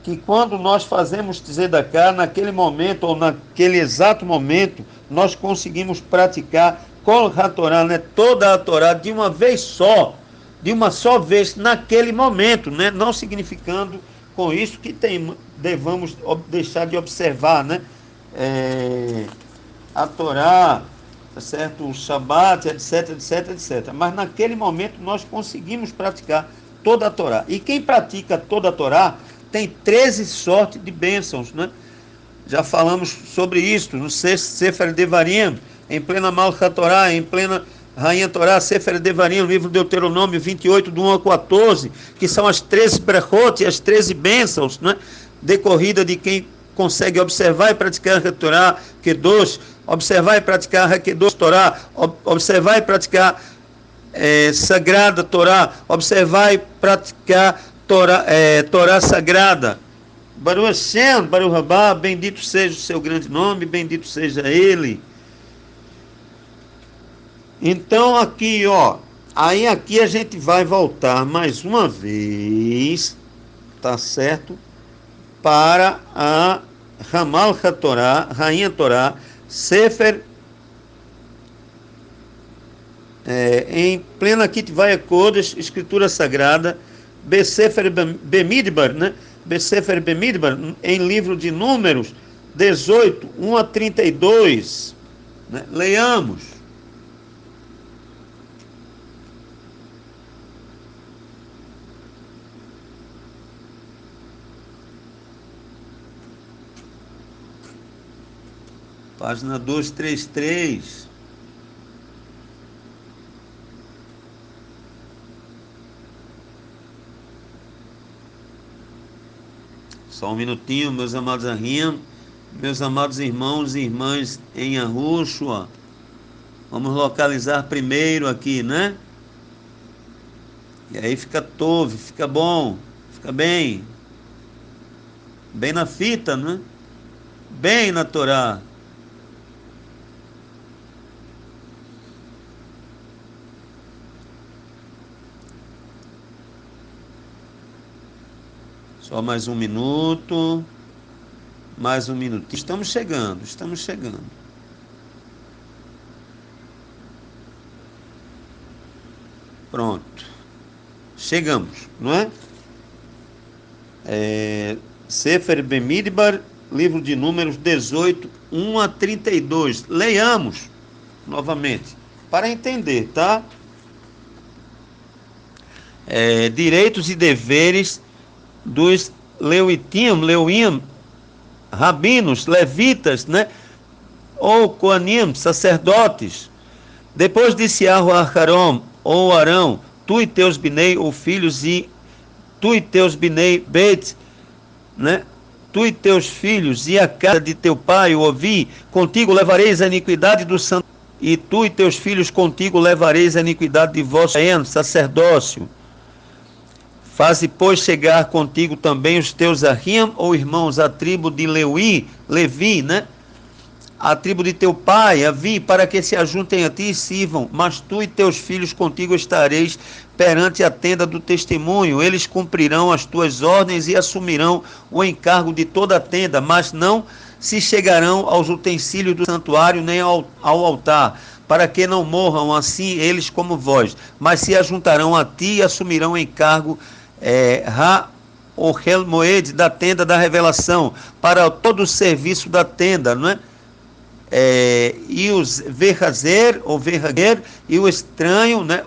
A: que quando nós fazemos tzedakah, naquele momento ou naquele exato momento, nós conseguimos praticar Kol HaTorá, né, toda a Torá de uma vez só, de uma só vez, naquele momento, né, não significando com isso que devamos deixar de observar, né, a Torá, certo? O Shabat, etc, etc, etc. Mas naquele momento nós conseguimos praticar toda a Torá. E quem pratica toda a Torá tem 13 sortes de bênçãos, né? Já falamos sobre isso no Sefer Devarim, em plena Malchat Torá, em plena Rainha Torá, Sefer Devarim, livro de Deuteronômio 28, do 1 ao 14, que são as 13 brachot, as 13 bênçãos, né? Decorrida de quem consegue observar e praticar a Torá, Kedosh, observar e praticar a Kedosh Torá, observar e praticar Sagrada Torá, observar e praticar Torá Sagrada. Baruch Hashem, Baruch Rabá, bendito seja o seu grande nome, bendito seja ele. Então aqui, ó, aí aqui a gente vai voltar mais uma vez, tá certo? Para a Ramal HaTorá, Rainha Torá, Sefer, em plena Kitvaya Kodesh, Escritura Sagrada, Besefer Bemidbar, né? Besefer Bemidbar, em livro de Números 18, 1 a 32, né? Leiamos. Página 233. Só um minutinho, meus amados Ahim, meus amados irmãos e irmãs em Yahushua. Vamos localizar primeiro aqui, né? E aí fica tove, fica bom, fica bem. Bem na fita, né? Bem na Torá. Só mais um minuto. Mais um minuto. Estamos chegando, estamos chegando. Pronto. Chegamos, não é? Sefer Bemidbar, livro de Números 18, 1 a 32. Leiamos novamente, para entender, tá? Direitos e deveres dos Leuim, rabinos, levitas, né? Ou Koanim, sacerdotes. Depois disse Aharon, ou Arão, tu e teus binei, ou filhos, e tu e teus binei, bet, né? Tu e teus filhos, e a casa de teu pai, o ouvi, contigo levareis a iniquidade do santo, e tu e teus filhos contigo levareis a iniquidade de vosso sacerdócio. Faze, pois, chegar contigo também os teus ahim, ou irmãos, a tribo de Levi, né? A tribo de teu pai, Avi, para que se ajuntem a ti e sirvam, mas tu e teus filhos contigo estareis perante a tenda do testemunho. Eles cumprirão as tuas ordens e assumirão o encargo de toda a tenda, mas não se chegarão aos utensílios do santuário nem ao altar, para que não morram assim eles como vós, mas se ajuntarão a ti e assumirão encargo Ohel Moed, da tenda da revelação, para todo o serviço da tenda, não é? E os verrazer ou verraguer e o estranho, né,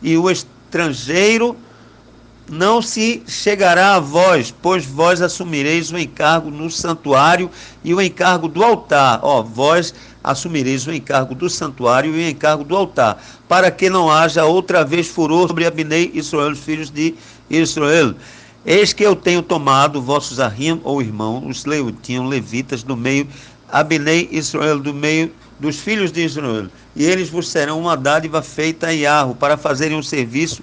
A: e o estrangeiro não se chegará a vós, pois vós assumireis o encargo no santuário e o encargo do altar. Vós assumireis o encargo do santuário e o encargo do altar, para que não haja outra vez furor sobre Abnei e Israel, os filhos de Israel. Eis que eu tenho tomado vossos arrim ou irmãos, os levitas do meio, Abnei e Israel do meio dos filhos de Israel, e eles vos serão uma dádiva feita a Iarro, para fazerem um serviço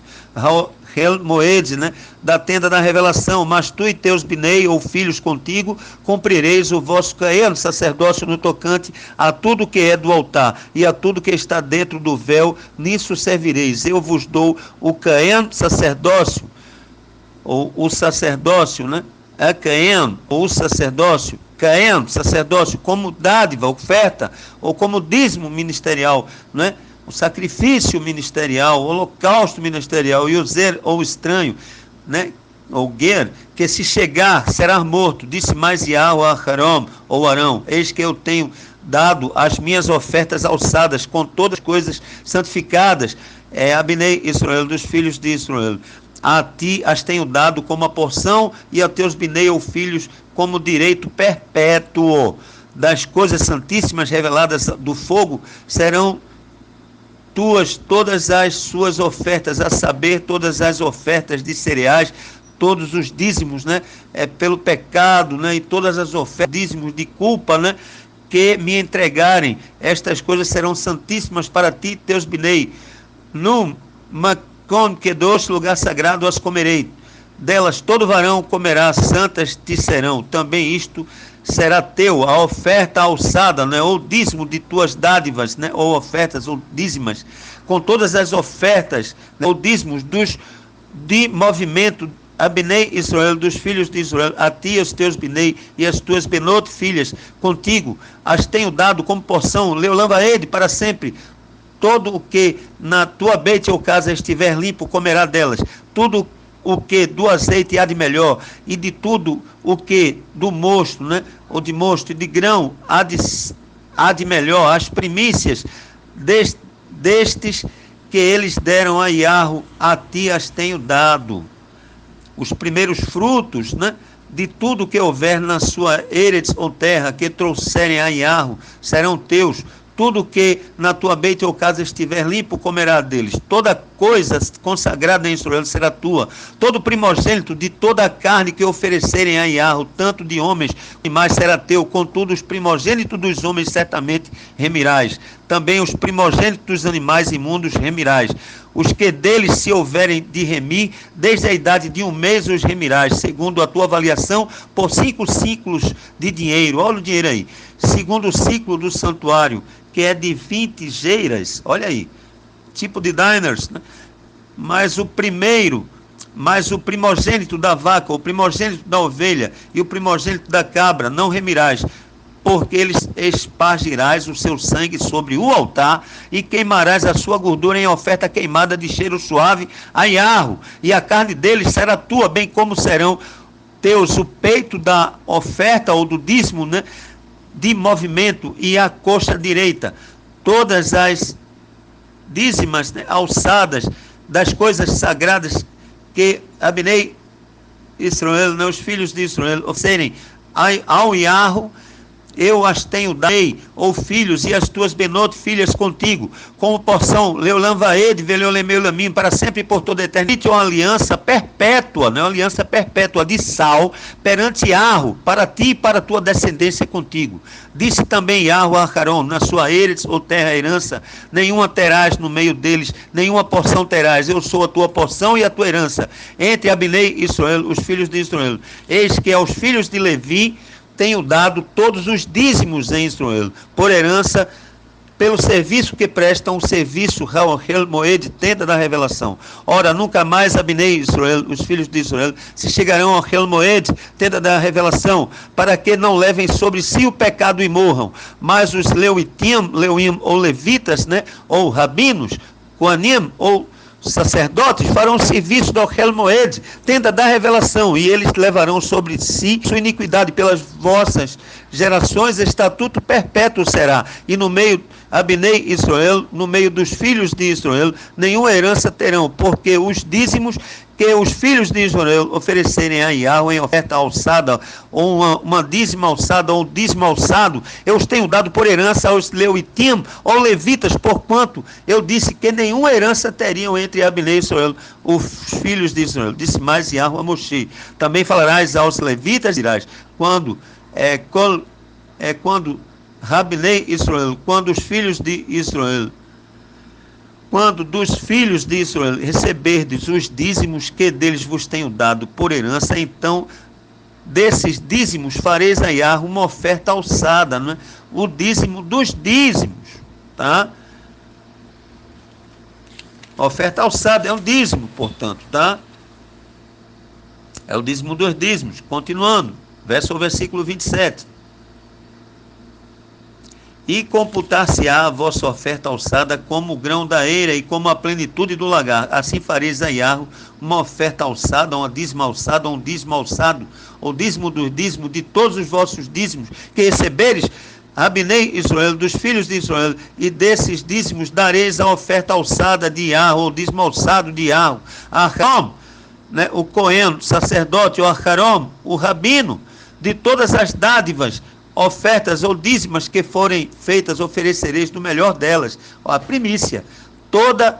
A: Moed, né, da tenda da revelação. Mas tu e teus binei ou filhos contigo cumprireis o vosso caeno sacerdócio no tocante a tudo que é do altar e a tudo que está dentro do véu, nisso servireis. Eu vos dou o caeno sacerdócio, ou o sacerdócio, né? Caeno, ou o sacerdócio, Caeno, sacerdócio, como dádiva, oferta, ou como dízimo ministerial, né? O sacrifício ministerial, o holocausto ministerial, e o zer ou estranho, né? Ou ger, que se chegar será morto. Disse mais Iarro a Aharon ou Arão: eis que eu tenho dado as minhas ofertas alçadas com todas as coisas santificadas, Abnei Israel, dos filhos de Israel. A ti as tenho dado como a porção, e a teus binei ou filhos como direito perpétuo. Das coisas santíssimas reveladas do fogo serão tuas todas as suas ofertas, a saber, todas as ofertas de cereais, todos os dízimos, né, pelo pecado, né, e todas as ofertas, dízimos de culpa, né, que me entregarem. Estas coisas serão santíssimas para ti, teus binei. Num Macon Kedosh, lugar sagrado, as comerei. Delas todo varão comerá, santas te serão. Também isto será teu, a oferta alçada, né, ou dízimo de tuas dádivas, né, ou ofertas, ou dízimas, com todas as ofertas, né, ou dízimos de movimento, Abnei Israel, dos filhos de Israel, a ti, os teus binei e as tuas benot filhas, contigo, as tenho dado como porção, Leolam vaed, para sempre. Todo o que na tua beite ou casa estiver limpo, comerá delas. Tudo o que do azeite há de melhor, e de tudo o que do mosto, né, ou de mosto e de grão há de melhor, as primícias destes que eles deram a Iarro, a ti as tenho dado. Os primeiros frutos, né, de tudo que houver na sua eretz ou terra, que trouxerem a Iarro, serão teus. Tudo que na tua beite ou casa estiver limpo, comerá deles. Toda coisa consagrada em Israel será tua. Todo primogênito de toda a carne que oferecerem a Iarro, tanto de homens e mais, será teu. Contudo, os primogênitos dos homens certamente remirás. Também os primogênitos dos animais imundos remirás. Os que deles se houverem de remir, desde a idade de 1 mês os remirás, segundo a tua avaliação, por 5 ciclos de dinheiro. Olha o dinheiro aí. Segundo o ciclo do santuário, que é de 20 geiras, olha aí, tipo de diners, né? Mas o primogênito da vaca, o primogênito da ovelha e o primogênito da cabra não remirás, porque eles espargirás o seu sangue sobre o altar e queimarás a sua gordura em oferta queimada de cheiro suave a Iarro, e a carne deles será tua, bem como serão teus o peito da oferta ou do dízimo, né, de movimento, e a coxa direita, todas as dízimas, né, alçadas das coisas sagradas que Abnei Israel, né, os filhos de Israel, oferecerem ao Iarro, eu as tenho dado, ou filhos, e as tuas benot filhas contigo, como porção, Leolam vaed, Veleolemeulamim, para sempre e por toda a eternidade, uma aliança perpétua, né? Uma aliança perpétua de sal, perante Iarro, para ti e para a tua descendência contigo. Disse também Iarro a Aharon, na sua eretz ou terra herança, nenhuma terás no meio deles, nenhuma porção terás, eu sou a tua porção e a tua herança, entre Abnei e Israel, os filhos de Israel. Eis que aos filhos de Levi tenho dado todos os dízimos em Israel, por herança pelo serviço que prestam, o serviço Ha'ohel Moed, tenda da revelação. Ora, nunca mais Abnei Israel, os filhos de Israel, se chegarão ao Ha'ohel Moed, tenda da revelação, para que não levem sobre si o pecado e morram. Mas os Leuim ou levitas, né, ou rabinos, Koanim ou sacerdotes farão serviço do Ha'ohel Moed, tenda da revelação, e eles levarão sobre si sua iniquidade pelas vossas gerações, estatuto perpétuo será. E no meio Abnei Israel, no meio dos filhos de Israel, nenhuma herança terão, porque os dízimos que os filhos de Israel oferecerem a Yahweh em oferta alçada, ou uma dízima alçada, ou um dízimo alçado, eu os tenho dado por herança aos Leuitim, ou levitas, porquanto eu disse que nenhuma herança teriam entre Abnei e Israel, os filhos de Israel. Disse mais Yahweh a Moshe: também falarás aos levitas, dirás, quando Rabnei Israel, quando os filhos de Israel, quando dos filhos de Israel receberdes os dízimos que deles vos tenho dado por herança, então desses dízimos fareis a Yahweh uma oferta alçada, né? O dízimo dos dízimos, tá? Oferta alçada é um dízimo, portanto, tá? É o dízimo dos dízimos. Continuando, versículo 27. E computar-se-á a vossa oferta alçada como o grão da eira e como a plenitude do lagar. Assim fareis a Yahweh uma oferta alçada, uma dízima alçada, um dízimo alçado, ou dízimo dos dízimos, de todos os vossos dízimos que receberes, Abnei Israel, dos filhos de Israel, e desses dízimos dareis a oferta alçada de Yahweh, ou dízimo alçado de Yahweh. Aharon, né, o Cohen, sacerdote, o Aharon, o rabino, de todas as dádivas, ofertas ou dízimas que forem feitas, oferecereis no melhor delas, a primícia, toda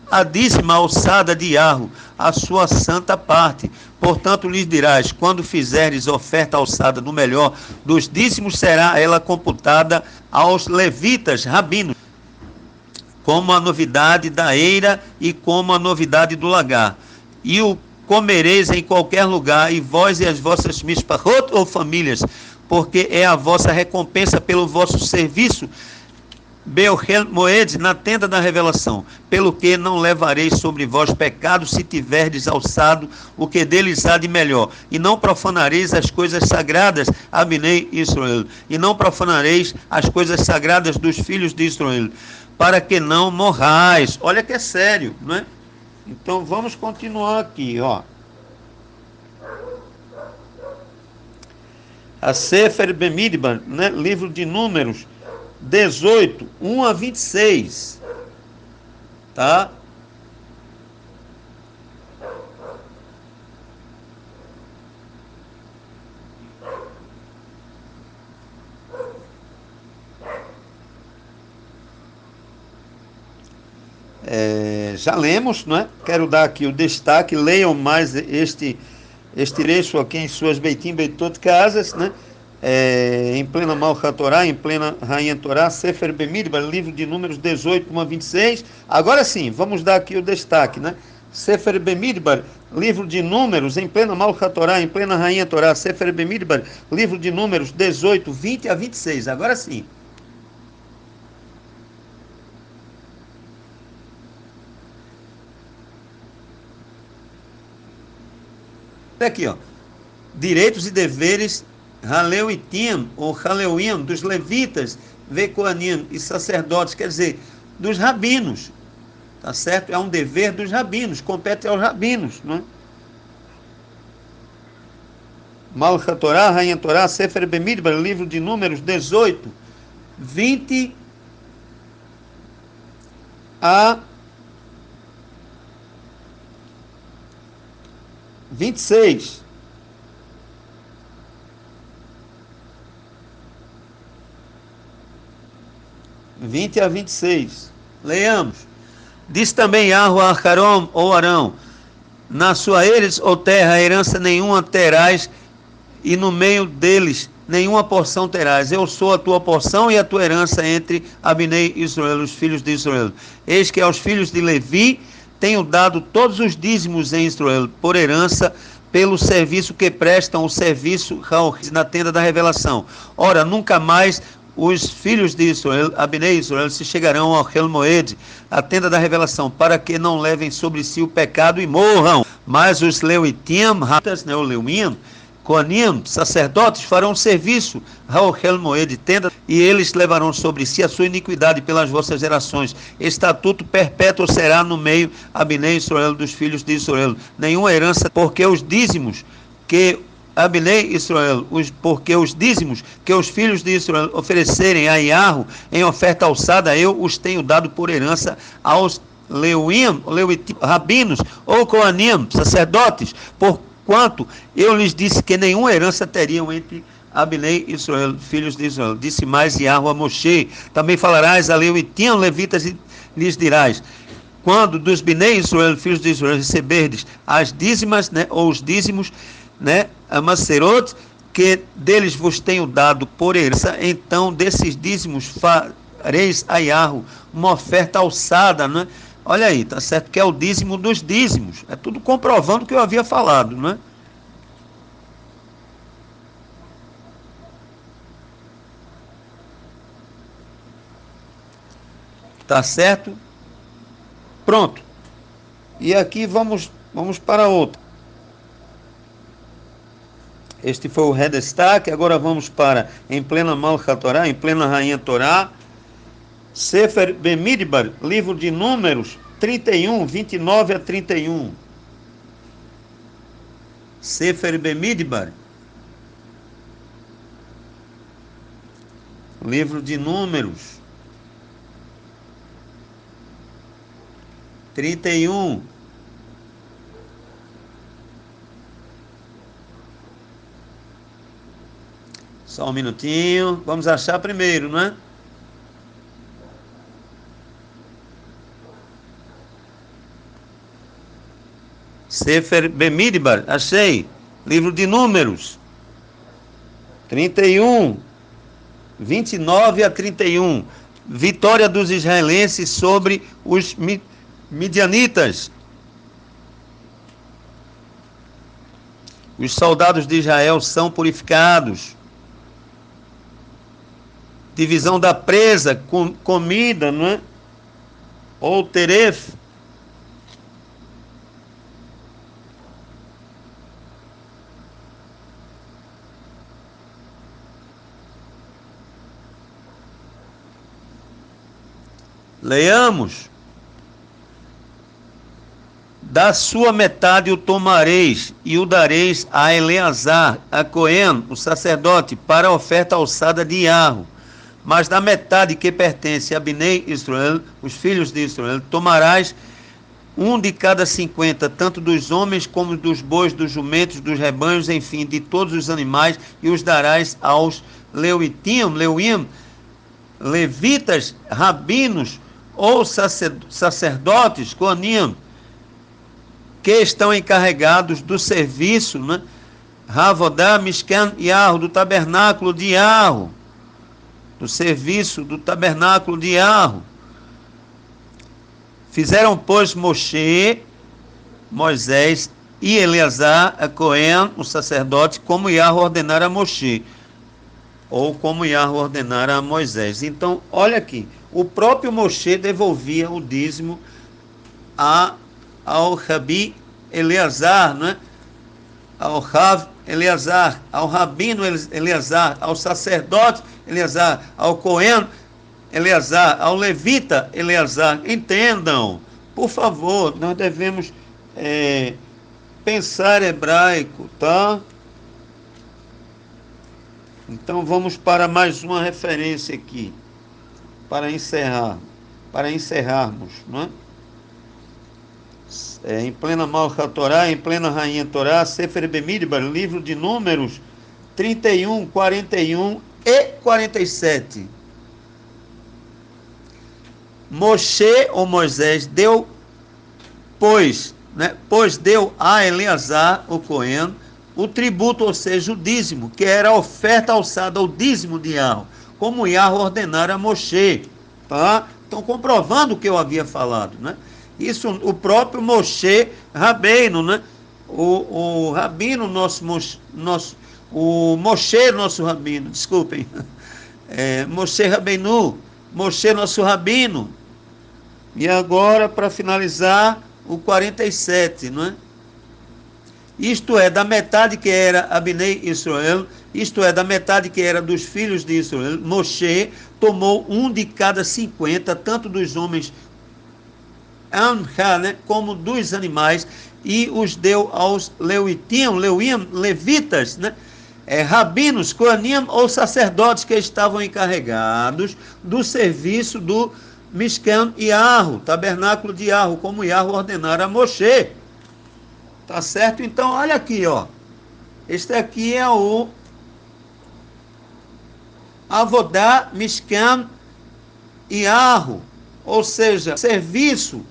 A: a dízima alçada de Yahweh, a sua santa parte. Portanto, lhes dirás, quando fizerdes oferta alçada no melhor dos dízimos, será ela computada aos levitas, rabinos, como a novidade da eira e como a novidade do lagar. E o comereis em qualquer lugar, e vós e as vossas mishpachot ou famílias, porque é a vossa recompensa pelo vosso serviço, Be'ohel Moed, na tenda da revelação, pelo que não levareis sobre vós pecado, se tiverdes alçado o que deles há de melhor, e não profanareis as coisas sagradas, Abnei Israel, e não profanareis as coisas sagradas dos filhos de Israel, para que não morrais. Olha que é sério, não é? Então vamos continuar aqui, ó. A Sefer Bemidbar, né? Livro de Números 18, 1 a 26, tá? Já lemos, não é? Quero dar aqui o destaque, leiam mais este trecho aqui em suas Beitim Beitot casas, né? Em plena Malchat Torá, em plena Rainha Torá, Sefer Bemidbar, livro de Números 18, 1 a 26. Agora sim, vamos dar aqui o destaque, né? Sefer Bemidbar, livro de Números, em plena Malchat Torá, em plena Rainha Torá, Sefer Bemidbar, livro de Números 18, 20 a 26. Agora sim. Aqui, ó. Direitos e deveres Haleuitim, ou Haleuim, dos levitas, Vecoanim e sacerdotes, quer dizer, dos rabinos, tá certo? É um dever dos rabinos, compete aos rabinos, não é? Malchat Torá, Rainha Torá, Sefer Bemidbar, livro de Números 18, 20 a 26. A 26. Leiamos. Diz também Yahweh a Aharon ou Arão: na sua eres ou terra herança nenhuma terás, e no meio deles nenhuma porção terás. Eu sou a tua porção e a tua herança entre Abnei e Israel, os filhos de Israel. Eis que aos filhos de Levi tenho dado todos os dízimos em Israel por herança, pelo serviço que prestam, o serviço na tenda da revelação. Ora, nunca mais os filhos de Israel, Abnei Israel, se chegarão ao Hel Moed, a tenda da revelação, para que não levem sobre si o pecado e morram. Mas os Leuitim, o Leuim, Coanim, sacerdotes, farão serviço ao Hel Moed, tenda, e eles levarão sobre si a sua iniquidade pelas vossas gerações. Estatuto perpétuo será no meio Abnei Israel, dos filhos de Israel. Nenhuma herança, porque os dízimos que Abnei Israel, porque os dízimos que os filhos de Israel oferecerem a Iarro em oferta alçada, eu os tenho dado por herança aos Leuim, rabinos ou Coanim, sacerdotes, porquanto eu lhes disse que nenhuma herança teriam entre Abnei e Israel, filhos de Israel. Disse mais Iarro a Moshe: também falarás a Leuitim, levitas, e lhes dirás: quando dos Bnei Israel, filhos de Israel, receberdes as dízimas, né, ou os dízimos, né, a Macerot, que deles vos tenho dado por herança, então desses dízimos fareis a Iarro uma oferta alçada, né? Olha aí, tá certo que é o dízimo dos dízimos. É tudo comprovando o que eu havia falado, né? Tá certo? Pronto. E aqui vamos para outra. Este foi o redestaque. Agora vamos para em plena Malcha Torá, em plena Rainha Torá, Sefer Bemidbar, livro de Números 31, 29 a 31. Sefer Bemidbar, livro de Números 31. Só um minutinho. Vamos achar primeiro, não é? Sefer Bemidbar, achei. Livro de Números 31, 29 a 31. Vitória dos israelenses sobre os midianitas. Os soldados de Israel são purificados. Divisão da presa, comida, não é? Ou teref. Leamos. Da sua metade o tomareis e o dareis a Eleazar, a Cohen, o sacerdote, para a oferta alçada de Iarro. Mas da metade que pertence a Bnei Israel, os filhos de Israel, tomarás um de cada 50, tanto dos homens como dos bois, dos jumentos, dos rebanhos, enfim, de todos os animais, e os darás aos Leuim, levitas, rabinos ou sacerdotes, Coanim, que estão encarregados do serviço, né? Ravodá, Mishkan e Iarro, do tabernáculo de Iarro, do serviço do tabernáculo de Iarro. Fizeram, pois, Moisés e Eleazar, a Cohen, o sacerdote, como Iarro ordenara a Moshe, ou como Iarro ordenara a Moisés. Então, olha aqui, o próprio Moshe devolvia o dízimo ao Rabi Eleazar, né? Ao Rav Eleazar, ao Rabino Eleazar, ao sacerdote Eleazar, ao Cohen Eleazar, ao levita Eleazar. Entendam, por favor, nós devemos pensar hebraico, tá? Então vamos para mais uma referência aqui, para encerrarmos, não é? Em plena Malcha Torá, em plena Rainha Torá, Sefer Bemidbar, livro de Números 31, 41 e 47. Moshe ou Moisés deu, pois deu a Eleazar, o Cohen, o tributo, ou seja, o dízimo, que era a oferta alçada, o dízimo de Iarro, como Iarro ordenara a Moshe, tá? Estão comprovando o que eu havia falado, né? Isso o próprio Moshe Rabbeinu, né? O Rabino, o Moshe, nosso Rabino, desculpem. Moshe Rabbeinu, Moshe nosso rabino. E agora, para finalizar, o 47, não é? Isto é, da metade que era Abnei Israel, isto é, da metade que era dos filhos de Israel, Moshe tomou um de cada 50, tanto dos homens né, como dos animais, e os deu aos levitas, né? Rabinos, coanim ou sacerdotes que estavam encarregados do serviço do Mishkan Yahu, tabernáculo de Yahu, como Yahu ordenara a Moshe. Tá certo? Então, olha aqui, ó. Este aqui é o Avodá Mishkan Yahu, ou seja, serviço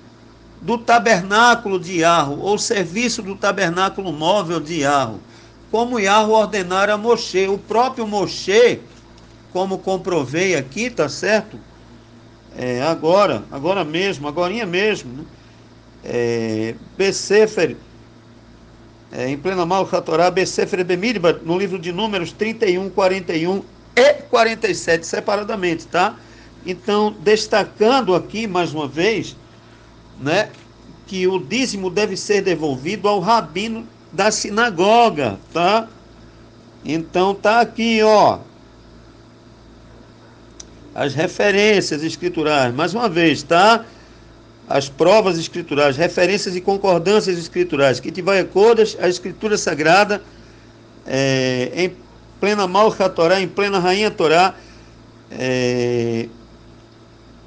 A: do tabernáculo de Yahu, ou serviço do tabernáculo móvel de Yahu, como Yahu ordenara a Moshe. O próprio Moshe, como comprovei aqui, tá certo? Agorinha mesmo, né? Besefer, em plena Malchat Torah, Besefer Bemidbar, no livro de Números 31, 41 e 47, separadamente, tá? Então, destacando aqui mais uma vez, né, que o dízimo deve ser devolvido ao rabino da sinagoga, tá? Então tá aqui, ó, as referências escriturais, mais uma vez, tá? As provas escriturais, referências e concordâncias escriturais, que tiver Kodesh, a escritura sagrada, em plena Malchat Torah, em plena Rainha Torá,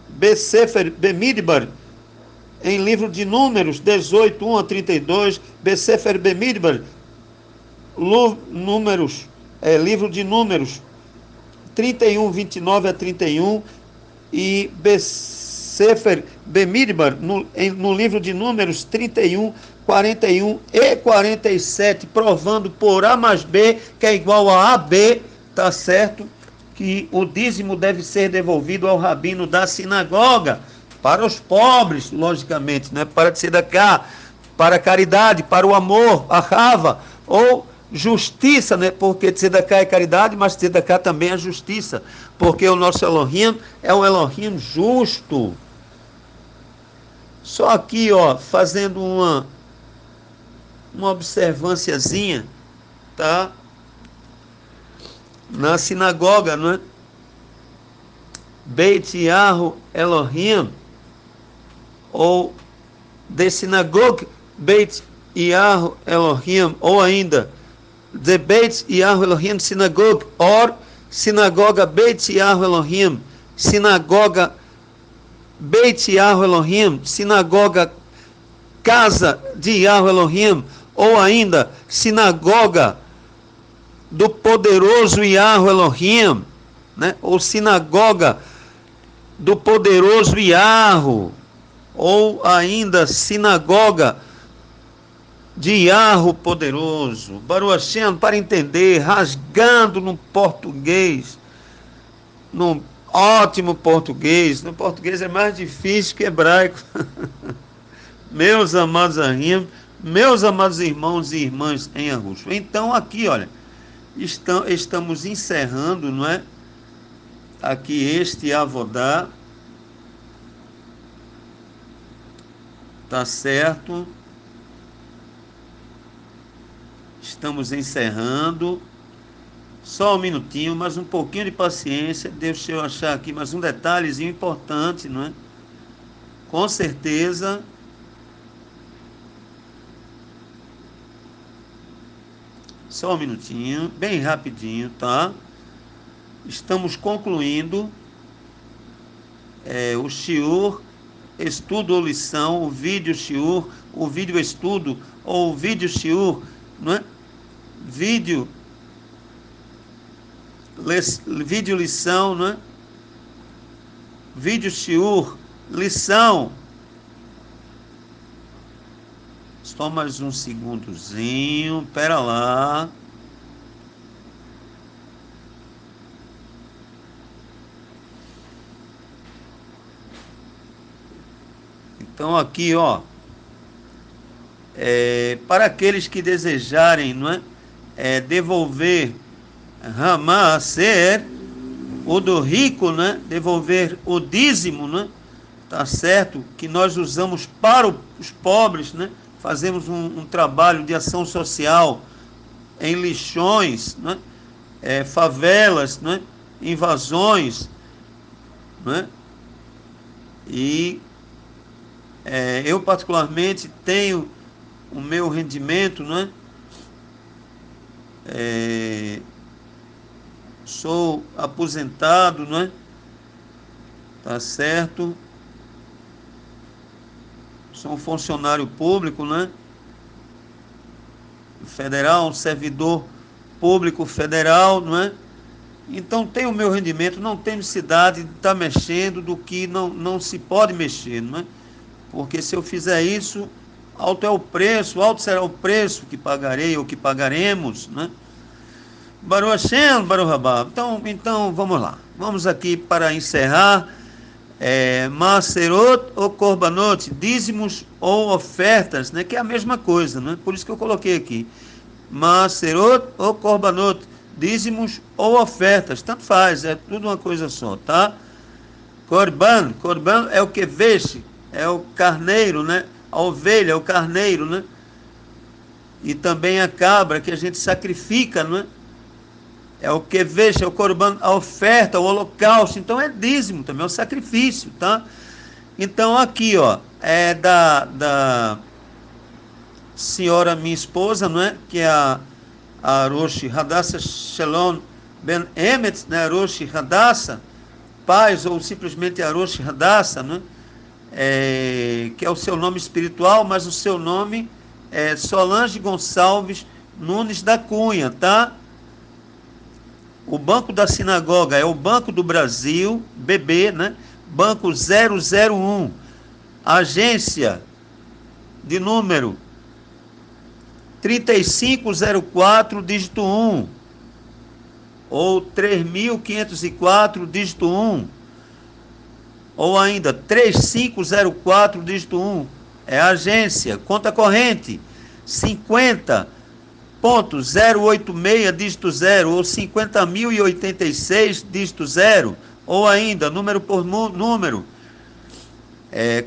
A: Besefer Bemidbar, em livro de Números 18, 1 a 32, Besefer Bemidbar, livro de Números 31, 29 a 31, e Besefer Bemidbar, no livro de Números 31, 41 e 47, provando por A mais B, que é igual a AB, tá certo? Que o dízimo deve ser devolvido ao rabino da sinagoga, para os pobres, logicamente, né? Para tzedakah, para a caridade, para o amor, a rava, ou justiça, né? Porque tzedakah é caridade, mas tzedakah também é justiça, porque o nosso Elohim é um Elohim justo. Só aqui, ó, fazendo uma observânciazinha, tá? Na sinagoga, não é? Beit Yahu Elohim, ou The Synagogue Beit Yahu Elohim, ou ainda The Beit Yahu Elohim Synagogue, or Sinagoga Beit Yahu Elohim, Sinagoga Beit Yahu Elohim, Sinagoga Casa de Yahu Elohim, ou ainda Sinagoga do Poderoso Yahu Elohim, né? Ou Sinagoga do Poderoso Yahu, ou ainda Sinagoga de Yahu Poderoso. Baruch Hashem, para entender, rasgando no português, no ótimo português. No português é mais difícil que hebraico. Meus amados ahim, meus amados irmãos e irmãs em Arruxo. Então aqui, olha, estamos encerrando, não é? Aqui este Avodá, tá certo? Estamos encerrando. Só um minutinho, mais um pouquinho de paciência. Deixa eu achar aqui mais um detalhezinho importante, não é? Com certeza. Só um minutinho, bem rapidinho, tá? Estamos concluindo o shiur, estudo ou lição, o vídeo shiur, o vídeo estudo ou o vídeo shiur, não é? Vídeo lição, não é? Vídeo shiur, lição. Só mais um segundozinho, pera lá. Então aqui, ó, para aqueles que desejarem, não é, devolver Ramá Ser, o do rico, né? Devolver o dízimo, né? Tá certo? Que nós usamos para os pobres, né? Fazemos um trabalho de ação social em lixões, né? Favelas, né? Invasões, né? E eu particularmente tenho o meu rendimento, né? Sou aposentado, né? Tá certo? Sou um funcionário público, né? Federal, um servidor público federal, não é? Então tem o meu rendimento, não tem necessidade de estar mexendo do que não se pode mexer, não é? Porque se eu fizer isso, alto é o preço, alto será o preço que pagarei ou que pagaremos, né? Baruch Hashem, Baruch Rabá. Então vamos lá. Vamos aqui para encerrar. Maserot ou Korbanot, dízimos ou ofertas, né? Que é a mesma coisa, né? Por isso que eu coloquei aqui. Maserot ou Korbanot, dízimos ou ofertas, tanto faz, é tudo uma coisa só, tá? Korban é o que vexe, é o carneiro, né? A ovelha é o carneiro, né? E também a cabra que a gente sacrifica, né? É o que vexe, é o korban, a oferta, o holocausto, então é dízimo também, é o sacrifício, tá? Então aqui, ó, é da senhora minha esposa, não é? Que é a Roshi Hadassah Shalom Ben Emet, né? Roshi Hadassah, paz, ou simplesmente a Roshi Hadassah, né? Que é o seu nome espiritual, mas o seu nome é Solange Gonçalves Nunes da Cunha, tá? O Banco da Sinagoga é o Banco do Brasil, BB, né? Banco 001, agência de número 3504, dígito 1, ou 3504, dígito 1, ou ainda 3504, dígito 1, é a agência, conta corrente 50.086, dígito 0, ou 50.086, dígito 0, ou ainda, número por número,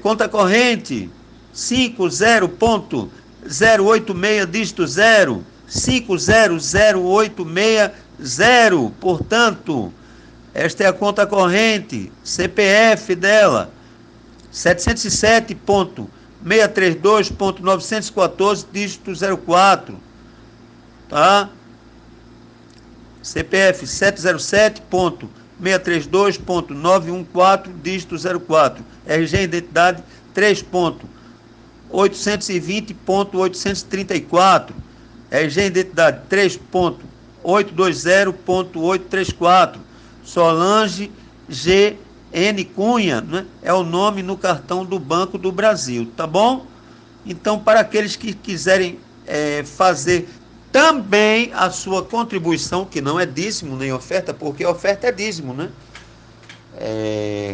A: conta corrente 50.086, dígito 0, 50086, portanto, esta é a conta corrente, CPF dela, 707.632.914, dígito 04, tá? CPF 707.632.914, dígito 04, RG identidade 3.820.834, RG identidade 3.820.834, Solange G. N. Cunha, né? É o nome no cartão do Banco do Brasil, tá bom? Então, para aqueles que quiserem fazer também a sua contribuição, que não é dízimo nem oferta, porque a oferta é dízimo, né?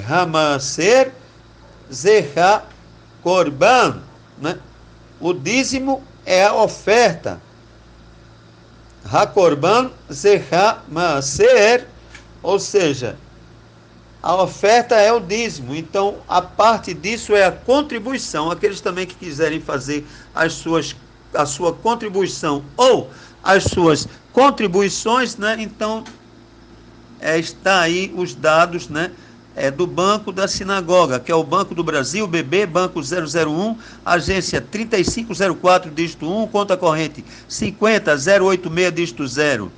A: Hamaser Zeha Korban, né? O dízimo é a oferta. HaKorban Zeha Maser, ou seja, a oferta é o dízimo, então a parte disso é a contribuição. Aqueles também que quiserem fazer a sua contribuição ou as suas contribuições, né? Então está aí os dados, né? Do Banco da Sinagoga, que é o Banco do Brasil, BB, Banco 001, agência 3504, dígito 1, conta corrente 50.086, dígito 0.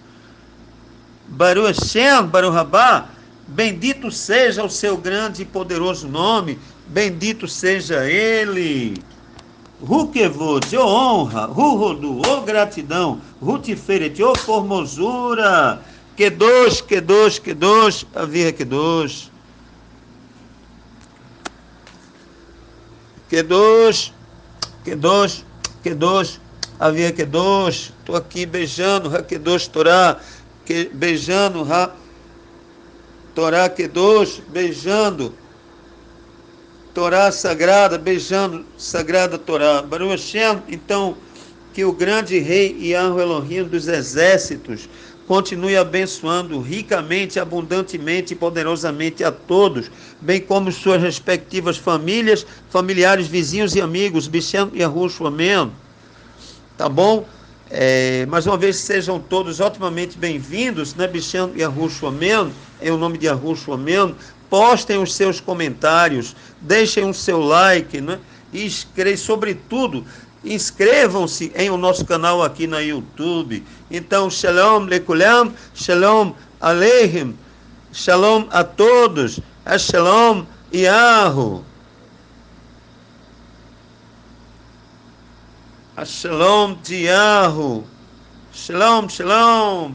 A: Baruch Hashem, Baruch Rabá, bendito seja o seu grande e poderoso nome, bendito seja ele. Rukevod, ô honra, Ruhodu, ô gratidão, Rutiferet, ô formosura, Kedosh, Avia Kedosh. Kedosh, Avia Kedosh. Estou aqui beijando Kedosh Torá, beijando Torá Kedosh, beijando Torá Sagrada, beijando Sagrada Torá. Baruch Hashem, então, que o grande Rei Yahweh Elohim dos exércitos continue abençoando ricamente, abundantemente e poderosamente a todos, bem como suas respectivas famílias, familiares, vizinhos e amigos. Bishem Yahushua, amém. Tá bom? Mais uma vez, sejam todos otimamente bem-vindos, né? Bishem Yahushua, amém. Em o nome de Yahushua, amém. Postem os seus comentários, deixem o seu like, né? E sobretudo, inscrevam-se em o nosso canal aqui na YouTube. Então, Shalom Lekulam, Shalom Aleichem, Shalom a todos, Shalom Yahu. Shalom Yahu. Shalom, Shalom.